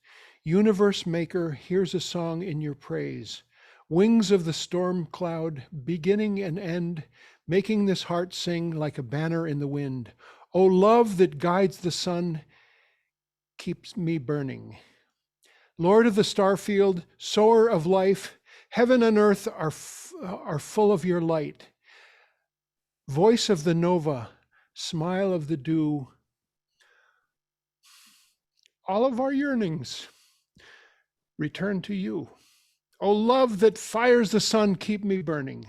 universe maker, here's a song in your praise. Wings of the storm cloud, beginning and end, making this heart sing like a banner in the wind. O love that guides the sun, keeps me burning. Lord of the starfield, sower of life, heaven and earth are full of your light. Voice of the nova, smile of the dew, all of our yearnings return to you. O love that fires the sun, keep me burning.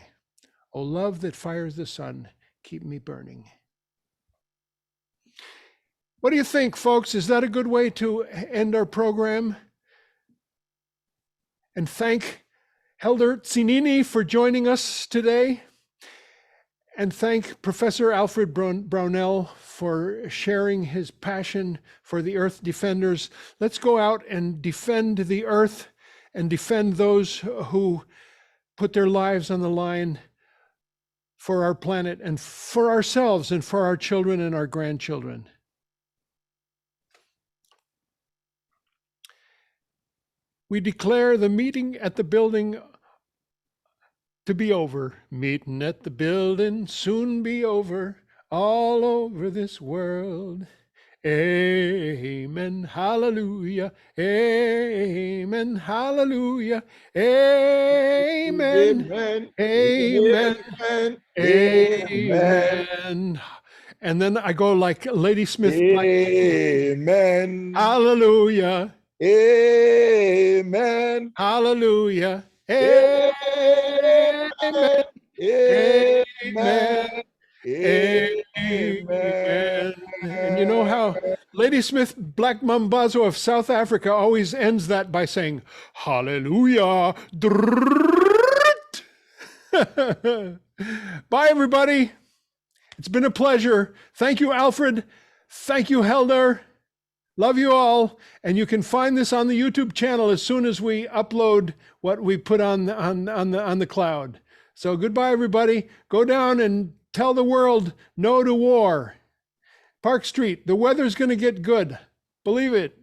O love that fires the sun, keep me burning." What do you think, folks? Is that a good way to end our program? And thank Elder Tsinine for joining us today. And thank Professor Alfred Brownell for sharing his passion for the Earth Defenders. Let's go out and defend the Earth and defend those who put their lives on the line for our planet and for ourselves and for our children and our grandchildren. We declare the meeting at the building to be over. Meeting at the building, soon be over, all over this world. Amen, hallelujah, amen, hallelujah, amen, amen, amen. And then I go like Lady Smith. Amen. Hallelujah. Amen. Hallelujah. Amen. Amen. Amen. Amen. And you know how Lady Smith Black Mambazo of South Africa always ends that by saying, "Hallelujah." Bye, everybody. It's been a pleasure. Thank you, Alfred. Thank you, Helder. Love you all. And you can find this on the YouTube channel as soon as we upload what we put on the cloud. So goodbye, everybody. Go down and tell the world no to war. Park Street, the weather's going to get good. Believe it.